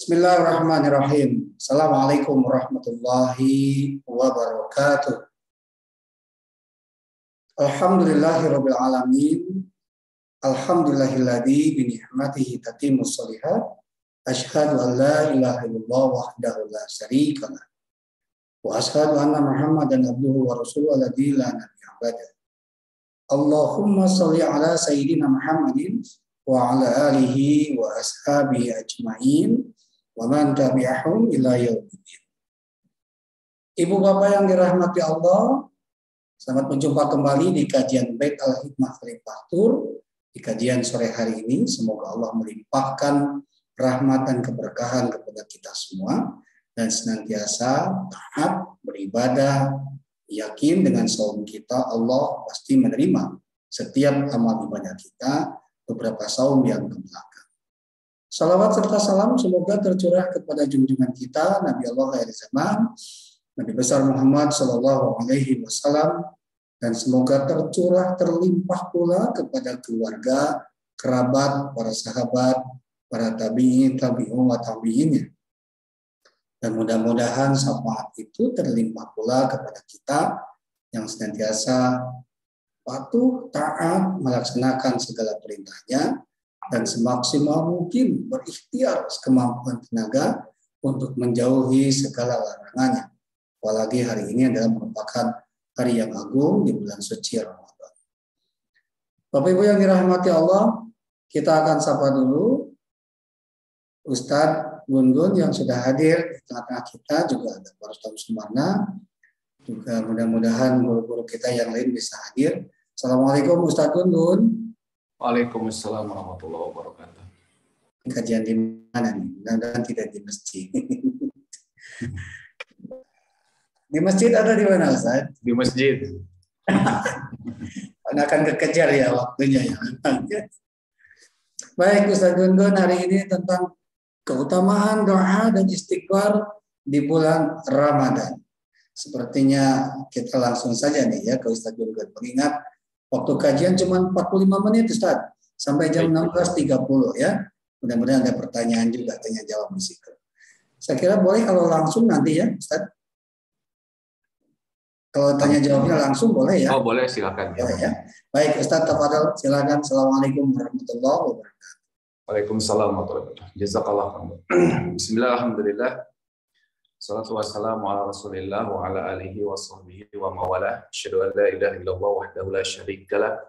Bismillahirrahmanirrahim. Assalamualaikum warahmatullahi wabarakatuh. Alhamdulillahirabbil alamin. Alhamdulillahilladzi bi ni'matihi tatimmus shalihat. Asyhadu an la ilaha illallah wahdahu la syarikalah. Wa asyhadu anna Muhammadan abduhu wa rasuluhu alladzi la nabiyya ba'da. Allahumma shalli ala sayyidina Muhammadin wa ala alihi wa ashabihi ajmain. Wa man tabi'ahum ila yaumiddin. Ibu bapak yang dirahmati Allah, selamat berjumpa kembali di kajian Bait Al-Hikmah Al-Fatur. Di kajian sore hari ini, semoga Allah melimpahkan rahmat dan keberkahan kepada kita semua dan senantiasa taat beribadah, yakin dengan saum kita Allah pasti menerima setiap amal ibadah kita beberapa saum yang kebelakang. Salawat serta salam semoga tercurah kepada junjungan kita Nabi Allah akhir zaman, Nabi besar Muhammad Sallallahu Alaihi Wasallam, dan semoga tercurah terlimpah pula kepada keluarga, kerabat, para sahabat, para tabi'in, tabi'un wa tabi'innya. Dan mudah-mudahan syafaat itu terlimpah pula kepada kita yang senantiasa patuh, taat, melaksanakan segala perintahnya, dan semaksimal mungkin berikhtiar sekemampuan tenaga untuk menjauhi segala larangannya. Apalagi hari ini adalah merupakan hari yang agung di bulan suci Ramadan. Bapak Ibu yang dirahmati Allah, kita akan sapa dulu Ustadz Gun-Gun yang sudah hadir di tengah-tengah kita, juga ada Pak Rustam Sumarna, juga mudah-mudahan guru-guru kita yang lain bisa hadir. Assalamualaikum Ustadz Gun-Gun. Waalaikumsalam warahmatullahi wabarakatuh. Kajian di mana nih? Mudah-mudahan tidak di masjid. Di masjid ada di mana, Ustaz? Di masjid. Akan kekejar ya waktunya ya. Baik Ustaz Gun-Gun, hari ini tentang keutamaan doa dan istighfar di bulan Ramadan. Sepertinya kita langsung saja nih ya ke Ustaz Gun-Gun. Mengingat waktu kajian cuma 45 menit Ustaz, sampai jam 16.30 ya. Mudah-mudahan ada pertanyaan juga, tanya jawab di situ. Saya kira boleh kalau langsung nanti ya Ustaz. Kalau tanya jawabnya langsung boleh ya? Oh boleh, silakan. Boleh ya. Baik Ustaz, tafadhol silakan. Assalamualaikum warahmatullahi wabarakatuh. Waalaikumsalam warahmatullahi wabarakatuh. Jazakallah. Bismillah, alhamdulillah. Salatu wassalamu ala rasulillah wa ala alihi wa sahbihi wa mawalah. Asyhadu an la ilaha illallah wahdahu la syarikalah.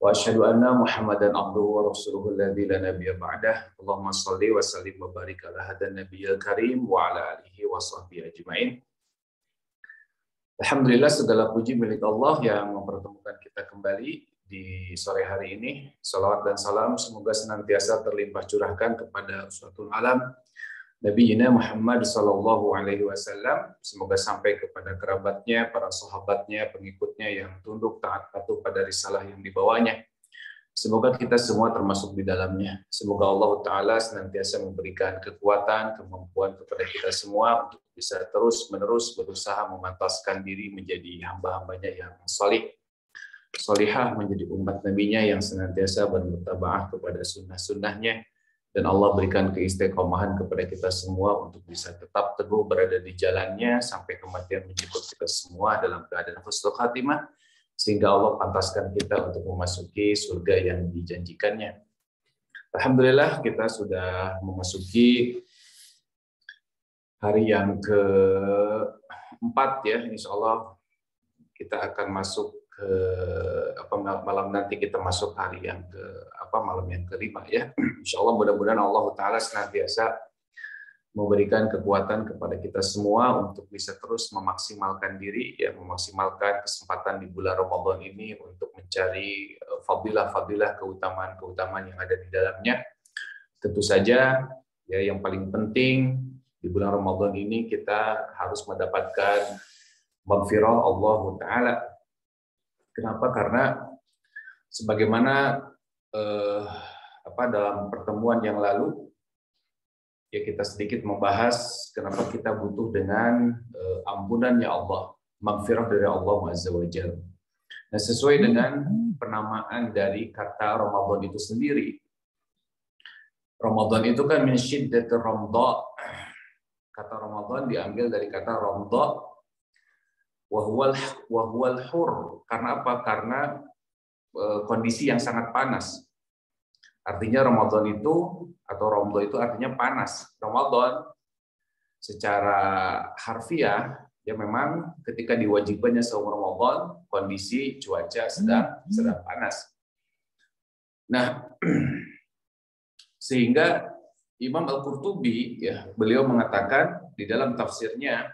Wa asyhadu anna Muhammadan abduhu wa rasuluhu alladzi la nabiyya ba'dah. Allahumma shalli wa sallim wa barik ala hadan nabiyyil karim wa ala alihi wa sahbihi ajmain. Alhamdulillah, segala puji milik Allah yang mempertemukan kita kembali di sore hari ini. Salawat dan salam semoga senantiasa terlimpah curahkan kepada uswatul alam Nabi Muhammad Sallallahu Alaihi Wasallam, semoga sampai kepada kerabatnya, para sahabatnya, pengikutnya yang tunduk taat patuh pada risalah yang dibawanya. Semoga kita semua termasuk di dalamnya. Semoga Allah Taala senantiasa memberikan kekuatan, kemampuan kepada kita semua untuk bisa terus-menerus berusaha memantaskan diri menjadi hamba-hambanya yang salih, salihah, menjadi umat nabinya yang senantiasa bermutaba'ah kepada sunnah-sunnahnya. Dan Allah berikan keistiqomahan kepada kita semua untuk bisa tetap teguh berada di jalannya sampai kematian menjemput kita semua dalam keadaan husnul khatimah, sehingga Allah pantaskan kita untuk memasuki surga yang dijanjikannya. Alhamdulillah, kita sudah memasuki hari yang ke-4 ya. Insya Allah kita akan masuk ke malam nanti, kita masuk hari yang malam yang ke-5 ya. Insya Allah mudah-mudahan Allah Ta'ala senantiasa memberikan kekuatan kepada kita semua untuk bisa terus memaksimalkan diri ya, memaksimalkan kesempatan di bulan Ramadan ini untuk mencari fadilah-fadilah, keutamaan-keutamaan yang ada di dalamnya. Tentu saja ya, yang paling penting di bulan Ramadan ini kita harus mendapatkan maghfirah Allah Ta'ala. Kenapa? Karena sebagaimana dalam pertemuan yang lalu ya, kita sedikit membahas kenapa kita butuh dengan ampunannya Allah, maghfirah dari Allah Azza wa Jalla. Nah, sesuai dengan penamaan dari kata Ramadan itu sendiri, Ramadan itu kan min syiddatir ramdha. Kata Ramadan diambil dari kata ramdha wa huwal hur. Karena apa? Karena kondisi yang sangat panas. Artinya Ramadan itu atau ramdha itu artinya panas. Ramadan secara harfiah ya memang ketika diwajibkannya saum Ramadan kondisi cuaca sedang panas. Nah, sehingga Imam Al-Qurtubi ya beliau mengatakan di dalam tafsirnya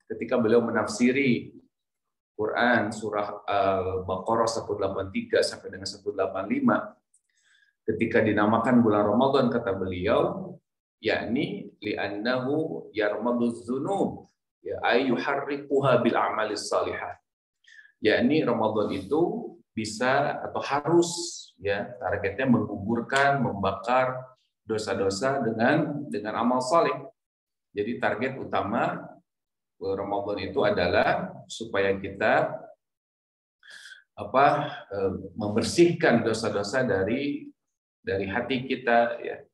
ketika beliau menafsiri Quran surah Al-Baqarah 183 sampai dengan 185 ketika dinamakan bulan Ramadan kata beliau yakni li'annahu yarmaduz dzunub ya ay yuharriquha bil a'malis salihah. Yakni Ramadan itu bisa atau harus ya targetnya menggugurkan, membakar dosa-dosa dengan amal saleh. Jadi target utama Ramadan itu adalah supaya kita membersihkan dosa-dosa dari hati kita ya.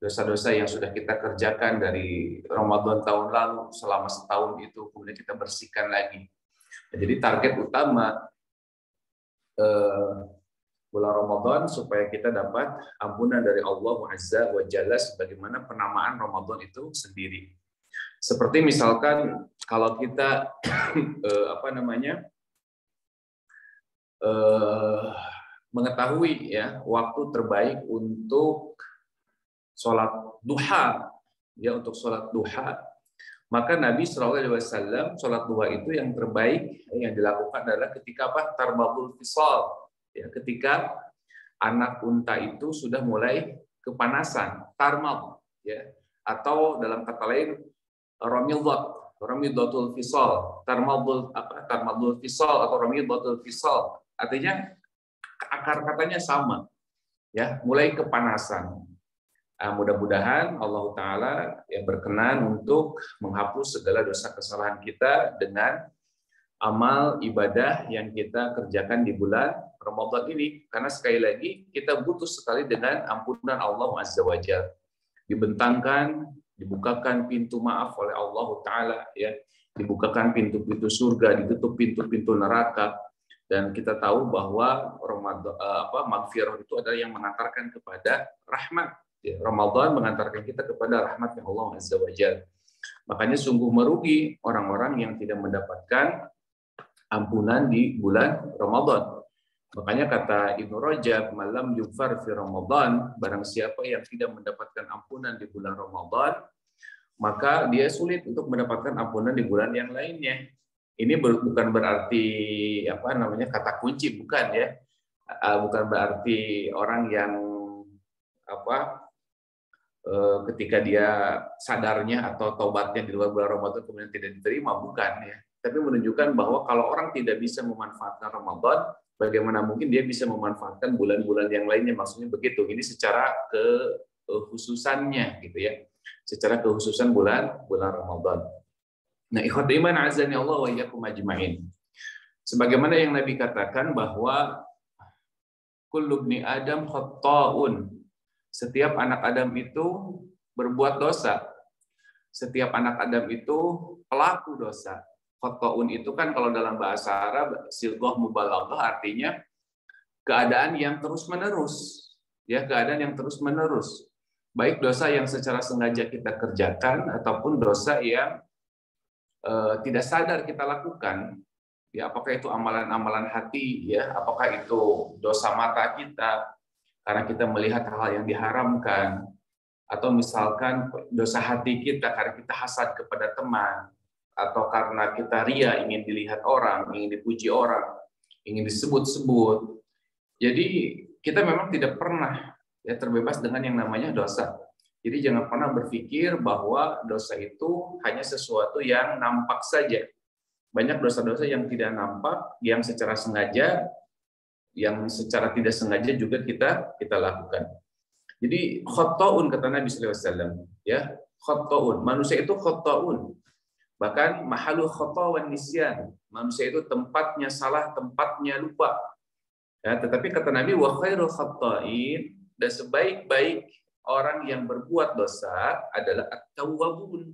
Dosa-dosa yang sudah kita kerjakan dari Ramadan tahun lalu selama setahun itu kemudian kita bersihkan lagi. Jadi target utama bulan Ramadan supaya kita dapat ampunan dari Allah Azza wa Jalla sebagaimana penamaan Ramadan itu sendiri. Seperti misalkan kalau kita mengetahui ya waktu terbaik untuk sholat duha ya untuk sholat duha maka Nabi SAW sholat duha itu yang terbaik yang dilakukan adalah ketika tarbadul fisal ya ketika anak unta itu sudah mulai kepanasan tarmad ya atau dalam kata lain ramidatul fisal tarmadul fisal atau ramidatul fisal artinya akar katanya sama ya mulai kepanasan. Mudah-mudahan Allah Ta'ala yang berkenan untuk menghapus segala dosa kesalahan kita dengan amal ibadah yang kita kerjakan di bulan Ramadan ini. Karena sekali lagi kita butuh sekali dengan ampunan Allah Azza wa Jalla. Dibukakan pintu maaf oleh Allah Ta'ala, ya, dibukakan pintu-pintu surga, ditutup pintu-pintu neraka. Dan kita tahu bahwa maghfirah itu adalah yang mengantarkan kepada rahmat. Ya, Ramadan mengantarkan kita kepada rahmat Allah Azza wa Jalla. Makanya sungguh merugi orang-orang yang tidak mendapatkan ampunan di bulan Ramadan. Makanya kata Ibnu Rajab, malam yufar fi Ramadan, barang siapa yang tidak mendapatkan ampunan di bulan Ramadan, maka dia sulit untuk mendapatkan ampunan di bulan yang lainnya. Ini bukan berarti kata kunci, bukan ya. Bukan berarti orang yang ketika dia sadarnya atau taubatnya di luar bulan Ramadan kemudian tidak diterima, bukan ya. Tapi menunjukkan bahwa kalau orang tidak bisa memanfaatkan Ramadan, bagaimana mungkin dia bisa memanfaatkan bulan-bulan yang lainnya, maksudnya begitu. Ini secara kekhususannya gitu ya. Secara kekhususan bulan Ramadan. Nah, ikhwatul iman azani Allah wa iyyakum ajmain. Sebagaimana yang Nabi katakan bahwa kullu ibni Adam khata'un. Setiap anak Adam itu berbuat dosa. Setiap anak Adam itu pelaku dosa. Khata'un itu kan kalau dalam bahasa Arab sighah mubalaghah artinya keadaan yang terus-menerus. Ya, keadaan yang terus-menerus. Baik dosa yang secara sengaja kita kerjakan ataupun dosa yang tidak sadar kita lakukan. Ya, apakah itu amalan-amalan hati, ya, apakah itu dosa mata kita karena kita melihat hal yang diharamkan, atau misalkan dosa hati kita karena kita hasad kepada teman, atau karena kita ria ingin dilihat orang, ingin dipuji orang, ingin disebut-sebut. Jadi kita memang tidak pernah ya terbebas dengan yang namanya dosa. Jadi jangan pernah berpikir bahwa dosa itu hanya sesuatu yang nampak saja. Banyak dosa-dosa yang tidak nampak, yang secara sengaja, yang secara tidak sengaja juga kita lakukan. Jadi khata'un kata Nabi sallallahu alaihi wasallam, ya, khata'un. Manusia itu khata'un. Bahkan mahalu khata' wan nisyan. Manusia itu tempatnya salah, tempatnya lupa. Ya, tetapi kata Nabi wa khairul khata'in, dan sebaik-baik orang yang berbuat dosa adalah at-tawwabun,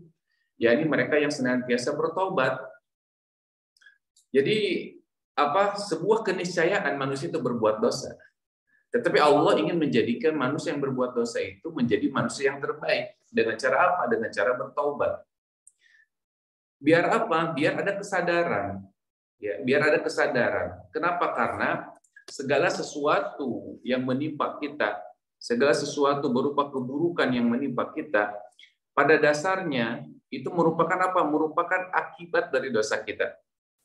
yakni mereka yang senantiasa bertobat. Jadi sebuah keniscayaan manusia itu berbuat dosa. Tetapi Allah ingin menjadikan manusia yang berbuat dosa itu menjadi manusia yang terbaik. Dengan cara apa? Dengan cara bertaubat. Biar apa? Biar ada kesadaran. Ya, biar ada kesadaran. Kenapa? Karena segala sesuatu yang menimpa kita, segala sesuatu berupa keburukan yang menimpa kita, pada dasarnya itu merupakan apa? Merupakan akibat dari dosa kita.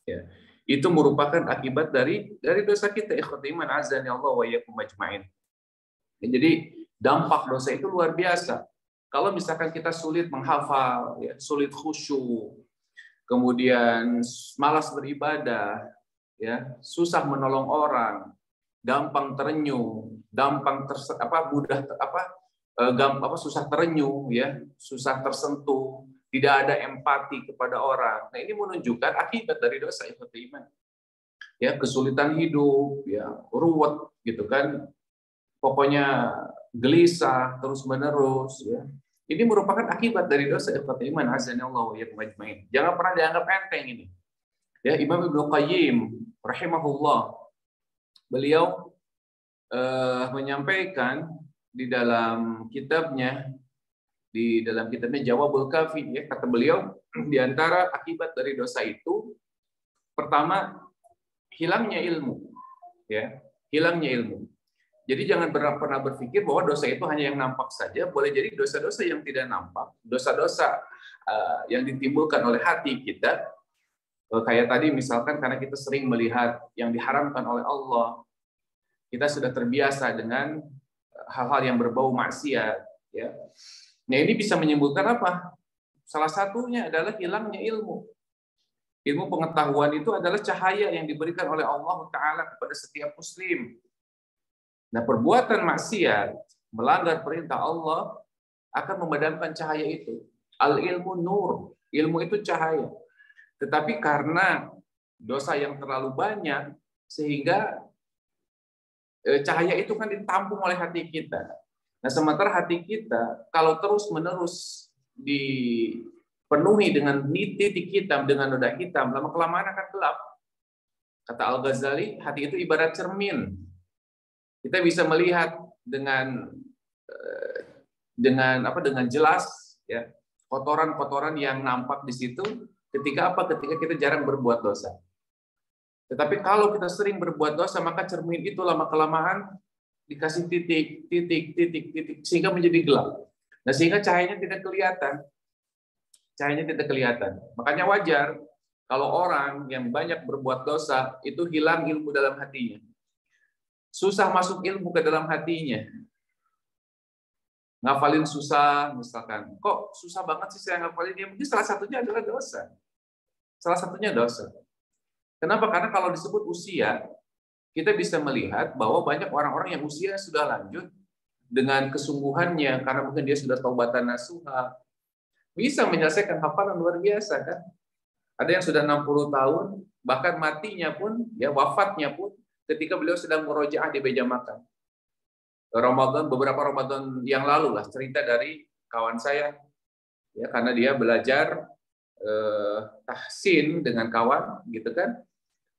Ya. Itu merupakan akibat dari dosa kita. Ikhwati iman azani Allah wa iyyakum ajmain. Jadi dampak dosa itu luar biasa. Kalau misalkan kita sulit menghafal, ya, sulit khusyuk, kemudian malas beribadah, ya, susah menolong orang, gampang terenyuh, gampang susah terenyuh, ya, susah tersentuh, tidak ada empati kepada orang. Nah, ini menunjukkan akibat dari dosa ikhwatul iman. Ya, kesulitan hidup, ya, ruwet gitu kan. Pokoknya gelisah terus-menerus, ya. Ini merupakan akibat dari dosa ikhwatul iman azanallahu wa iyyakum ajmain. Jangan pernah dianggap enteng ini. Ya, Imam Ibnu Qayyim rahimahullah, beliau menyampaikan di dalam kitabnya Jawabul Kafi, ya, kata beliau, di antara akibat dari dosa itu pertama hilangnya ilmu, ya, hilangnya ilmu. Jadi jangan pernah berpikir bahwa dosa itu hanya yang nampak saja. Boleh jadi dosa-dosa yang tidak nampak, dosa-dosa yang ditimbulkan oleh hati kita, kayak tadi misalkan karena kita sering melihat yang diharamkan oleh Allah, kita sudah terbiasa dengan hal-hal yang berbau maksiat, ya. Nah, ini bisa menimbulkan apa? Salah satunya adalah hilangnya ilmu. Ilmu pengetahuan itu adalah cahaya yang diberikan oleh Allah Ta'ala kepada setiap muslim. Nah, perbuatan maksiat, melanggar perintah Allah, akan memadamkan cahaya itu. Al-ilmu nur, ilmu itu cahaya. Tetapi karena dosa yang terlalu banyak, sehingga cahaya itu kan ditampung oleh hati kita. Nah, sementara hati kita, kalau terus-menerus dipenuhi dengan titik hitam, dengan noda hitam, lama-kelamaan akan gelap. Kata Al-Ghazali, hati itu ibarat cermin. Kita bisa melihat dengan jelas, ya, kotoran-kotoran yang nampak di situ ketika kita jarang berbuat dosa. Tetapi kalau kita sering berbuat dosa, maka cermin itu lama-kelamaan dikasih titik sehingga menjadi gelap. Nah, sehingga cahayanya tidak kelihatan. Cahayanya tidak kelihatan. Makanya wajar kalau orang yang banyak berbuat dosa itu hilang ilmu dalam hatinya. Susah masuk ilmu ke dalam hatinya. Ngafalin susah, misalkan. Kok susah banget sih saya ngafalin? Ya, mungkin salah satunya adalah dosa. Salah satunya dosa. Kenapa? Karena kalau disebut usia, kita bisa melihat bahwa banyak orang-orang yang usia sudah lanjut dengan kesungguhannya, karena mungkin dia sudah taubatan nasuha, bisa menyelesaikan hafalan luar biasa, kan? Ada yang sudah 60 tahun, bahkan matinya pun, ya, wafatnya pun ketika beliau sedang murojaah di meja makan. Beberapa Ramadan yang lalu lah, cerita dari kawan saya, ya, karena dia belajar tahsin dengan kawan, gitu kan.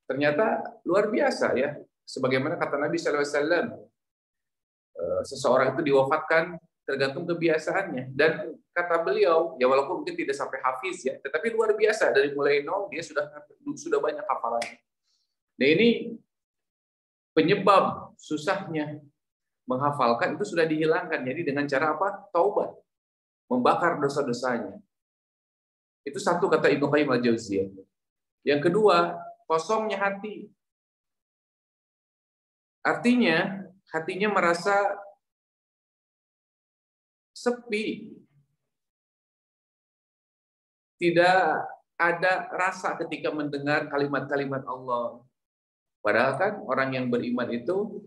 Ternyata luar biasa, ya. Sebagaimana kata Nabi SAW, seseorang itu diwafatkan tergantung kebiasaannya. Dan kata beliau, ya walaupun mungkin tidak sampai hafiz, ya, tetapi luar biasa, dari mulai nol dia sudah banyak hafalannya. Nah, ini penyebab susahnya menghafalkan itu sudah dihilangkan. Jadi dengan cara apa? Taubat, membakar dosa-dosanya. Itu satu kata Ibnu Qayyim al-Jauziyah. Yang kedua, kosongnya hati. Artinya, hatinya merasa sepi. Tidak ada rasa ketika mendengar kalimat-kalimat Allah. Padahal kan orang yang beriman itu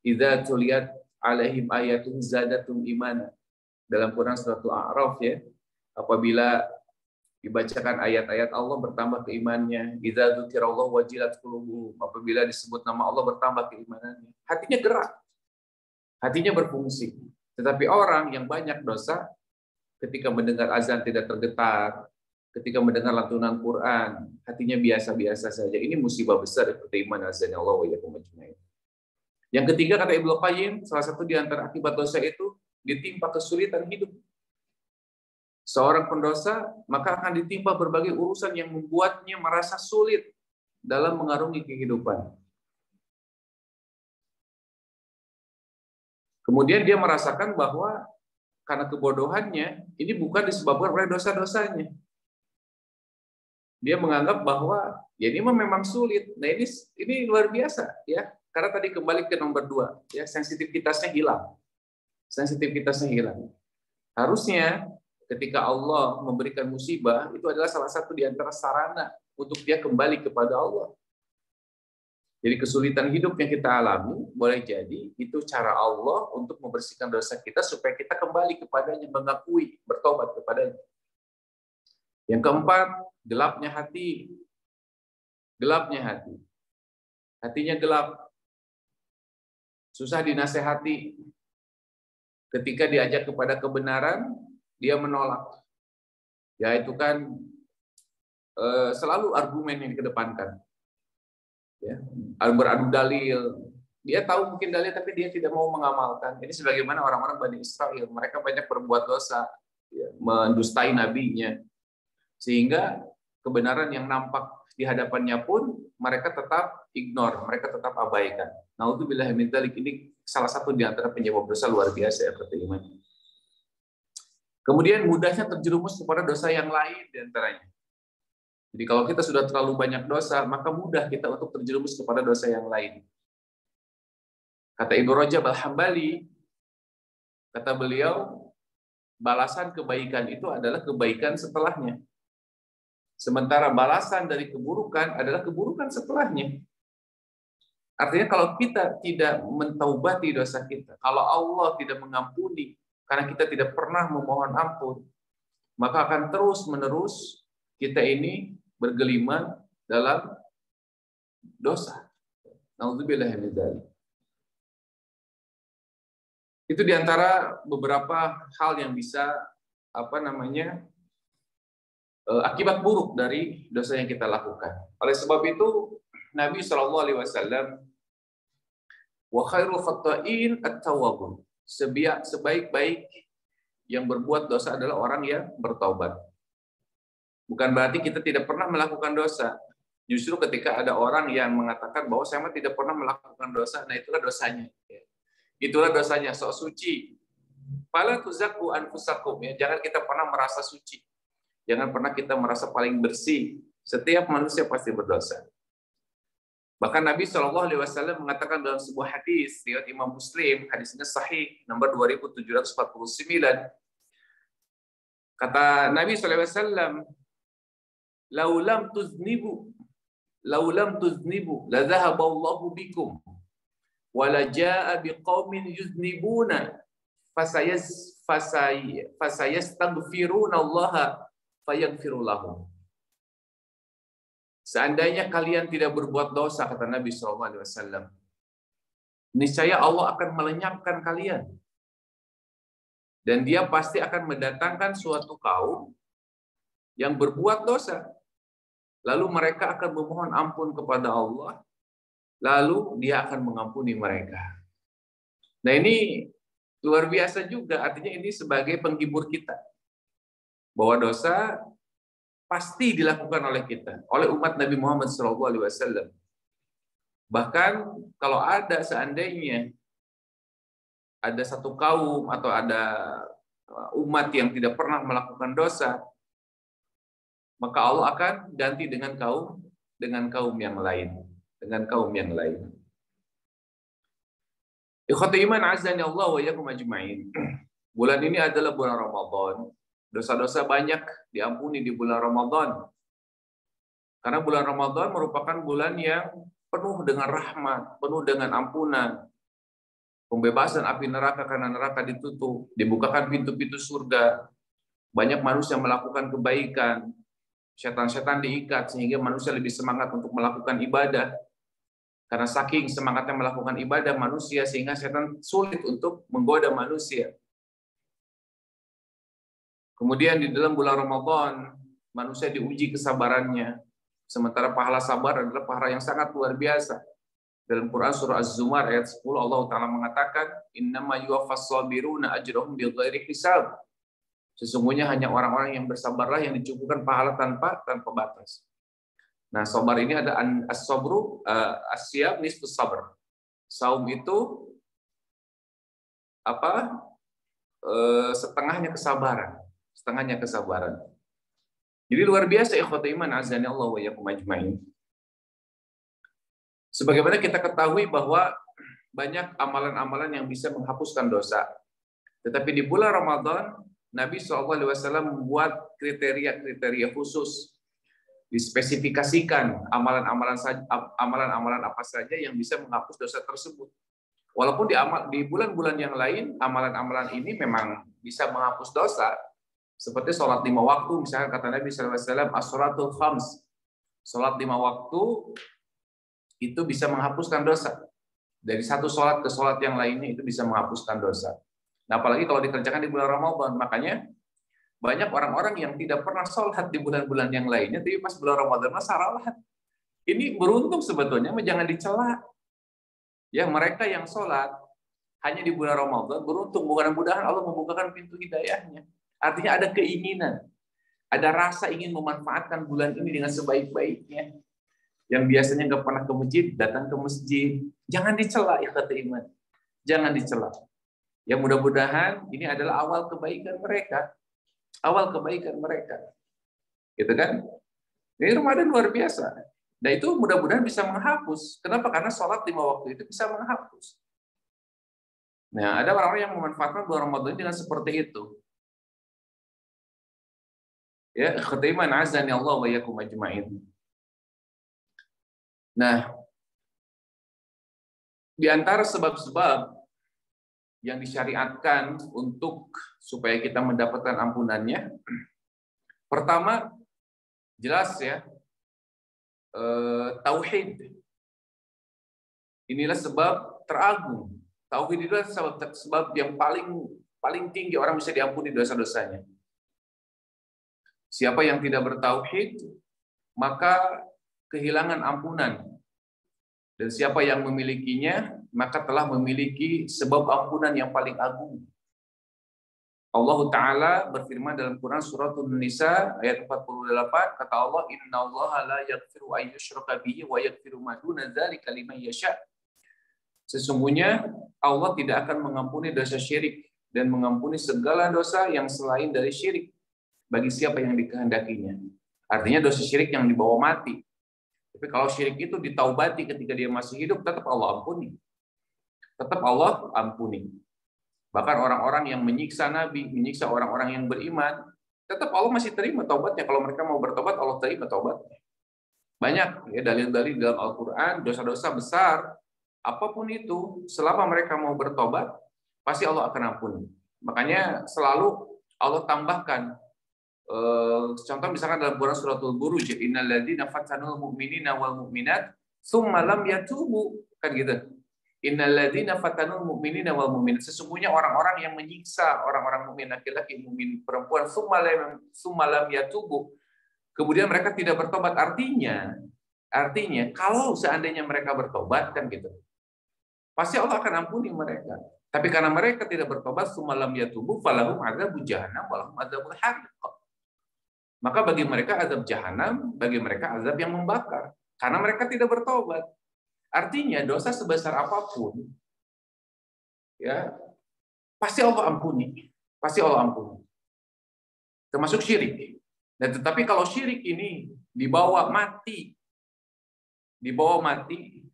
idza tuliyat alaihim ayatun zadatum imana. Dalam Quran surat Al-A'raf, ya. Apabila dibacakan ayat-ayat Allah bertambah keimanannya. Idza dzukirallahu wajilat qulubuhum. Apabila disebut nama Allah bertambah keimanannya. Hatinya gerak. Hatinya berfungsi. Tetapi orang yang banyak dosa, ketika mendengar azan tidak tergetar, ketika mendengar lantunan Quran, hatinya biasa-biasa saja. Ini musibah besar seperti iman azan Allah wa iyyakum ajmain. Yang ketiga kata Ibnu Qayyim, salah satu di antara akibat dosa itu ditimpa kesulitan hidup. Seorang pendosa maka akan ditimpa berbagai urusan yang membuatnya merasa sulit dalam mengarungi kehidupan. Kemudian dia merasakan bahwa karena kebodohannya ini bukan disebabkan oleh dosa-dosanya. Dia menganggap bahwa ya ini memang sulit. Nah ini luar biasa ya. Karena tadi kembali ke nomor 2, ya sensitivitasnya hilang. Sensitivitasnya hilang. Harusnya ketika Allah memberikan musibah, itu adalah salah satu di antara sarana untuk dia kembali kepada Allah. Jadi kesulitan hidup yang kita alami, boleh jadi itu cara Allah untuk membersihkan dosa kita supaya kita kembali kepadanya, mengakui, bertobat kepadanya. Yang keempat, gelapnya hati. Gelapnya hati. Hatinya gelap. Susah dinasehati. Ketika diajak kepada kebenaran, dia menolak. Ya itu kan selalu argumen yang dikedepankan. Ya, beradu dalil. Dia tahu mungkin dalil tapi dia tidak mau mengamalkan. Ini sebagaimana orang-orang Bani Israel, mereka banyak berbuat dosa, ya, mendustai nabinya. Sehingga kebenaran yang nampak di hadapannya pun mereka tetap ignore, mereka tetap abaikan. Naudzubillah min dzalik, ini salah satu di antara penyebab dosa luar biasa ya iman. Kemudian mudahnya terjerumus kepada dosa yang lain di antaranya. Jadi kalau kita sudah terlalu banyak dosa, maka mudah kita untuk terjerumus kepada dosa yang lain. Kata Ibnu Rajab Al-Hambali, kata beliau, balasan kebaikan itu adalah kebaikan setelahnya. Sementara balasan dari keburukan adalah keburukan setelahnya. Artinya kalau kita tidak mentaubati dosa kita, kalau Allah tidak mengampuni, karena kita tidak pernah memohon ampun, maka akan terus-menerus kita ini bergeliman dalam dosa. Nauzubillah min dzalik. Itu diantara beberapa hal yang bisa akibat buruk dari dosa yang kita lakukan. Oleh sebab itu Nabi SAW, wa khairul khata'in at-tawwabun. Sebaik-baik yang berbuat dosa adalah orang yang bertaubat. Bukan berarti kita tidak pernah melakukan dosa. Justru ketika ada orang yang mengatakan bahwa saya tidak pernah melakukan dosa, nah itulah dosanya. Itulah dosanya, sok suci. Fala tuzakku anfusakum, ya. Jangan kita pernah merasa suci. Jangan pernah kita merasa paling bersih. Setiap manusia pasti berdosa. Bahkan Nabi SAW mengatakan dalam sebuah hadis riwayat Imam Muslim, hadisnya sahih nomor 2749. Kata Nabi SAW, laulam tuznibu la dhahaba Allahu bikum wa la jaa biqaumin yuznibuna fasayastaghfiruna Allah fayaghfiru lahum. Seandainya kalian tidak berbuat dosa, kata Nabi SAW, niscaya Allah akan melenyapkan kalian. Dan dia pasti akan mendatangkan suatu kaum yang berbuat dosa. Lalu mereka akan memohon ampun kepada Allah. Lalu dia akan mengampuni mereka. Nah ini luar biasa juga, artinya ini sebagai penghibur kita. Bahwa dosa pasti dilakukan oleh kita, oleh umat Nabi Muhammad SAW. Bahkan kalau ada seandainya ada satu kaum atau ada umat yang tidak pernah melakukan dosa, maka Allah akan ganti dengan kaum yang lain, Ikhwati iman azani Allah wa iyyakum ajmain. Bulan ini adalah bulan Ramadan. Dosa-dosa banyak diampuni di bulan Ramadan. Karena bulan Ramadan merupakan bulan yang penuh dengan rahmat, penuh dengan ampunan. Pembebasan api neraka karena neraka ditutup, dibukakan pintu-pintu surga. Banyak manusia melakukan kebaikan. Setan-setan diikat sehingga manusia lebih semangat untuk melakukan ibadah. Karena saking semangatnya melakukan ibadah manusia sehingga setan sulit untuk menggoda manusia. Kemudian di dalam bulan Ramadan manusia diuji kesabarannya. Sementara pahala sabar adalah pahala yang sangat luar biasa. Dalam Quran surah Az-Zumar ayat 10 Allah Ta'ala mengatakan, "Innama yuwaffas sabiruna ajrahum bighairi hisab." Sesungguhnya hanya orang-orang yang bersabarlah yang dicukupkan pahala tanpa batas. Nah, sabar ini ada as-sabru, as-siyam nisfus sabr. Saum itu apa? Setengahnya kesabaran. Setengahnya kesabaran. Jadi luar biasa ikhwatul iman azani Allah wa iyyakum ajmain. Sebagaimana kita ketahui bahwa banyak amalan-amalan yang bisa menghapuskan dosa. Tetapi di bulan Ramadan Nabi SAW membuat kriteria-kriteria khusus, dispesifikasikan amalan-amalan apa saja yang bisa menghapus dosa tersebut. Walaupun di bulan-bulan yang lain amalan-amalan ini memang bisa menghapus dosa, seperti sholat 5 waktu, misalnya kata Nabi SAW, as-sholatul khams, sholat 5 waktu itu bisa menghapuskan dosa. Dari satu sholat ke sholat yang lainnya itu bisa menghapuskan dosa. Nah, apalagi kalau dikerjakan di bulan Ramadan, makanya banyak orang-orang yang tidak pernah sholat di bulan-bulan yang lainnya, tapi pas bulan Ramadan sholat. Ini beruntung sebetulnya, jangan dicela. Ya, mereka yang sholat hanya di bulan Ramadan beruntung. Mudah-mudahan Allah membukakan pintu hidayahnya. Artinya ada keinginan, ada rasa ingin memanfaatkan bulan ini dengan sebaik-baiknya. Yang biasanya nggak pernah ke masjid, datang ke masjid. Jangan dicela, ikhwatul iman. Jangan dicela. Ya mudah-mudahan ini adalah awal kebaikan mereka. Awal kebaikan mereka. Gitu kan? Ini Ramadan luar biasa. Dan itu mudah-mudahan bisa menghapus. Kenapa? Karena sholat 5 waktu itu bisa menghapus. Nah, ada orang-orang yang memanfaatkan bulan Ramadan dengan seperti itu. Ya, ikhwatul iman azani Allah wa iyyakum ajmain. Nah, di antara sebab-sebab yang disyariatkan untuk supaya kita mendapatkan ampunannya, pertama jelas ya, tauhid. Inilah sebab teragung. Tauhid itu adalah sebab yang paling tinggi orang bisa diampuni dosa-dosanya. Siapa yang tidak bertauhid maka kehilangan ampunan. Dan siapa yang memilikinya, maka telah memiliki sebab ampunan yang paling agung. Allah Ta'ala berfirman dalam Quran surat An-Nisa ayat 48, kata Allah, "Innallaha la yaghfiru an yushraka bihi wa yaghfiru ma duna dzalika liman yasha." Sesungguhnya Allah tidak akan mengampuni dosa syirik dan mengampuni segala dosa yang selain dari syirik bagi siapa yang dikehendakinya. Artinya dosa syirik yang dibawa mati. Tapi kalau syirik itu ditaubati ketika dia masih hidup, tetap Allah ampuni. Tetap Allah ampuni. Bahkan orang-orang yang menyiksa Nabi, menyiksa orang-orang yang beriman, tetap Allah masih terima taubatnya. Kalau mereka mau bertobat, Allah terima taubatnya. Banyak ya dalil-dalil dalam Al-Quran, dosa-dosa besar, apapun itu, selama mereka mau bertobat, pasti Allah akan ampuni. Makanya selalu Allah tambahkan, contoh misalkan dalam Quran suratul Buruj, innal ladzina fatanul mu'minina wal mu'minat tsumma lam yatubu, kan gitu. Innal ladzina fatanul mu'minina wal mu'minat, sesungguhnya orang-orang yang menyiksa orang-orang mukmin laki-laki, mukmin perempuan, tsumma lam yatubu, kemudian mereka tidak bertobat. Artinya kalau seandainya mereka bertobat kan gitu, pasti Allah akan ampuni mereka. Tapi karena mereka tidak bertobat, tsumma lam yatubu falahum adzabul jahannam walahum adzabul hariq. Maka bagi mereka azab jahanam, bagi mereka azab yang membakar. Karena mereka tidak bertobat. Artinya dosa sebesar apapun, ya pasti Allah ampuni. Pasti Allah ampuni. Termasuk syirik. Dan tetapi kalau syirik ini dibawa mati,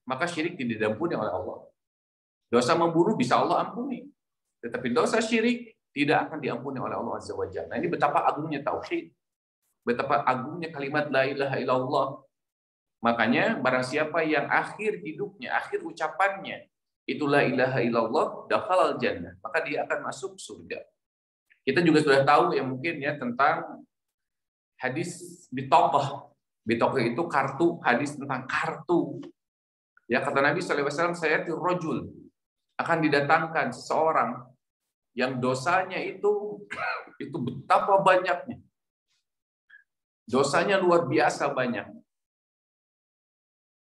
maka syirik tidak diampuni oleh Allah. Dosa membunuh bisa Allah ampuni. Tetapi dosa syirik tidak akan diampuni oleh Allah Azza wa Jalla. Nah, ini betapa agungnya tauhid. Betapa agungnya kalimat la ilaha illallah. Makanya barang siapa yang akhir hidupnya, akhir ucapannya itu la ilaha illallah, dakhalal jannah, maka dia akan masuk surga. Kita juga sudah tahu ya mungkin ya tentang hadis bitoqah. Bitoqah itu kartu, hadis tentang kartu. Ya kata Nabi SAW, saya rajul, akan didatangkan seseorang yang dosanya itu betapa banyaknya. Dosanya luar biasa banyak.